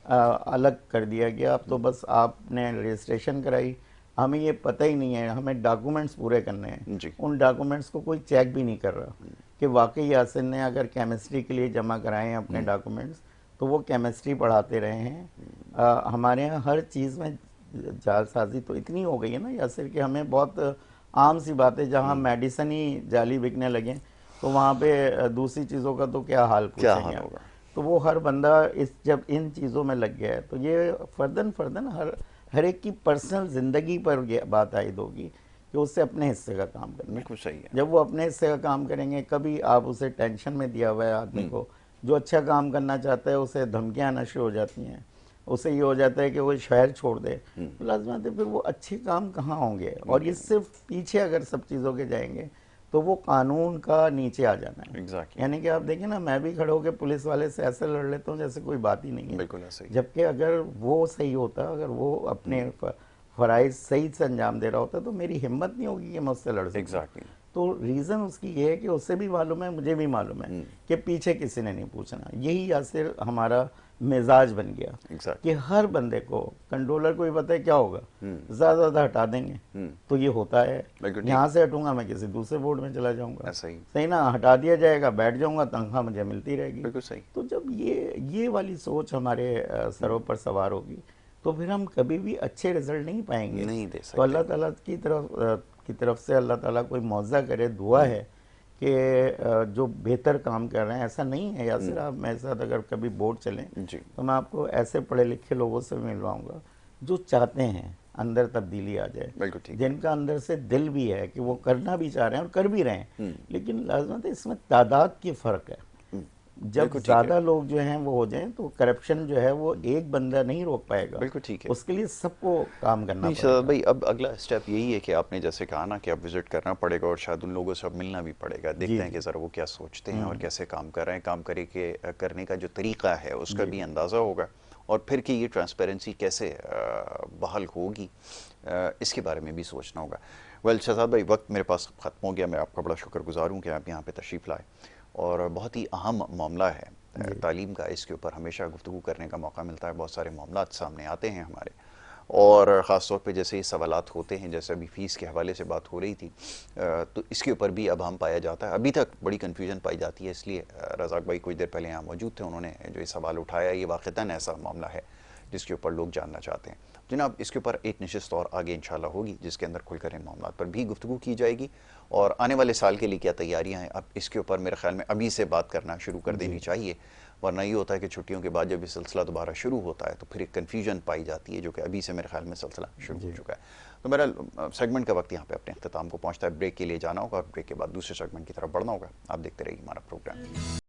अलग कर दिया गया। अब तो बस आपने रजिस्ट्रेशन कराई, हमें ये पता ही नहीं है, हमें डॉक्यूमेंट्स पूरे करने हैं, जी। उन डॉक्यूमेंट्स को कोई चेक भी नहीं कर रहा कि वाकई यासिन ने अगर केमिस्ट्री के लिए जमा कराए हैं अपने डॉक्यूमेंट्स, तो वो केमिस्ट्री पढ़ाते रहे हैं। हमारे यहाँ हर चीज़ में जालसाजी तो इतनी हो गई है ना यासिर, कि हमें बहुत आम सी बात है, जहाँ मेडिसिन ही जाली बिकने लगे तो वहाँ पे दूसरी चीज़ों का तो क्या हाल क्या हाल पूछेंगे। होगा। तो वो हर बंदा जब इन चीज़ों में लग गया है, तो ये फर्दन फर्दन हर एक की पर्सनल ज़िंदगी पर ये बात आयद होगी कि उससे अपने हिस्से का काम करना है। बिल्कुल सही है। जब वो अपने हिस्से का काम करेंगे, कभी आप उसे टेंशन में दिया हुआ है आदमी को, जो अच्छा काम करना चाहता है उसे धमकियाँ आना शुरू हो जाती हैं, उसे ये हो जाता है कि वो शहर छोड़ दे, तो लाजमत है फिर वो अच्छे काम कहाँ होंगे। और ये सिर्फ पीछे अगर सब चीज़ों के जाएंगे तो वो कानून का नीचे आ जाना है। Exactly. यानी कि आप देखिए ना, मैं भी खड़े होकर पुलिस वाले से ऐसे लड़ लेता हूँ जैसे कोई बात ही नहीं है। बिल्कुल ऐसे ही। जबकि अगर वो सही होता, अगर वो अपने फराइज सही से अंजाम दे रहा होता, तो मेरी हिम्मत नहीं होगी कि मैं उससे लड़ सकूं। Exactly. तो रीज़न उसकी ये है कि उससे भी मालूम है, मुझे भी मालूम है कि पीछे किसी ने नहीं पूछना। यही यासिर हमारा मिजाज बन गया Exactly. कि हर बंदे को, कंट्रोलर को भी पता है क्या होगा, ज़्यादा हटा देंगे। तो ये होता है, बिल्कुल ठीक। यहाँ से हटूंगा मैं किसी दूसरे बोर्ड में चला जाऊंगा, ऐसा ही। सही ना, हटा दिया जाएगा, बैठ जाऊंगा, तनख्वाह मुझे मिलती रहेगी। बिल्कुल सही। तो जब ये वाली सोच हमारे सरों पर सवार होगी, तो फिर हम कभी भी अच्छे रिजल्ट नहीं पाएंगे। नहीं दे तो अल्लाह सकते। ताला की तरफ से अल्लाह ताला कोई मौज़ा करे, दुआ है कि जो बेहतर काम कर रहे हैं, ऐसा नहीं है यासिर, आप मेरे साथ अगर कभी बोर्ड चलें जी। तो मैं आपको ऐसे पढ़े लिखे लोगों से मिलवाऊंगा जो चाहते हैं अंदर तब्दीली आ जाए, बिल्कुल ठीक। जिनका अंदर से दिल भी है कि वो करना भी चाह रहे हैं और कर भी रहे हैं। लेकिन लाजमत है, इसमें तादाद की फ़र्क है। जब बिल्कुल ठीक है। ज़्यादा लोग जो हैं वो हो जाएं, तो करप्शन जो है वो एक बंदा नहीं रोक पाएगा। बिल्कुल ठीक है। उसके लिए सबको काम करना नहीं पड़ेगा। शहजाद भाई, अब अगला स्टेप यही है कि आपने जैसे कहा ना कि अब विजिट करना पड़ेगा और शायद उन लोगों से अब मिलना भी पड़ेगा, देखते हैं कि ज़रा वो क्या सोचते हैं और कैसे काम कर रहे हैं, काम करने का जो तरीका है उसका भी अंदाज़ा होगा, और फिर कि ये ट्रांसपेरेंसी कैसे बहाल होगी, इसके बारे में भी सोचना होगा। वेल शहजाद भाई, वक्त मेरे पास ख़त्म हो गया। मैं आपका बड़ा शुक्रगुजार हूँ कि आप यहाँ पे तशरीफ़ लाए, और बहुत ही अहम मामला है तालीम का। इसके ऊपर हमेशा गुफ्तगू करने का मौका मिलता है, बहुत सारे मामलात सामने आते हैं हमारे, और ख़ास तौर पे जैसे ये सवालात होते हैं, जैसे अभी फ़ीस के हवाले से बात हो रही थी, तो इसके ऊपर भी अब हम पाया जाता है। अभी तक बड़ी कन्फ्यूजन पाई जाती है, इसलिए रज़ाक भाई कुछ देर पहले यहाँ मौजूद थे, उन्होंने जो ये सवाल उठाया, ये वाक़तन ऐसा मामला है जिसके ऊपर लोग जानना चाहते हैं। जनाब, इसके ऊपर एक नशिस्त और आगे इंशाल्लाह होगी, जिसके अंदर खुलकर इन मामलों पर भी गुफ्तगू की जाएगी, और आने वाले साल के लिए क्या तैयारियां हैं, अब इसके ऊपर मेरे ख्याल में अभी से बात करना शुरू कर देनी चाहिए, वरना ये होता है कि छुट्टियों के बाद जब ये सिलसिला दोबारा शुरू होता है तो फिर एक कन्फ्यूजन पाई जाती है, जो कि अभी से मेरे ख्याल में सिलसिला शुरू हो चुका है। तो मेरा सेगमेंट का वक्त यहाँ पे अपने अख्ताम को पहुँचता है, ब्रेक के लिए जाना होगा, ब्रेक के बाद दूसरे सेगमेंट की तरफ बढ़ना होगा। आप देखते रहिए हमारा प्रोग्राम।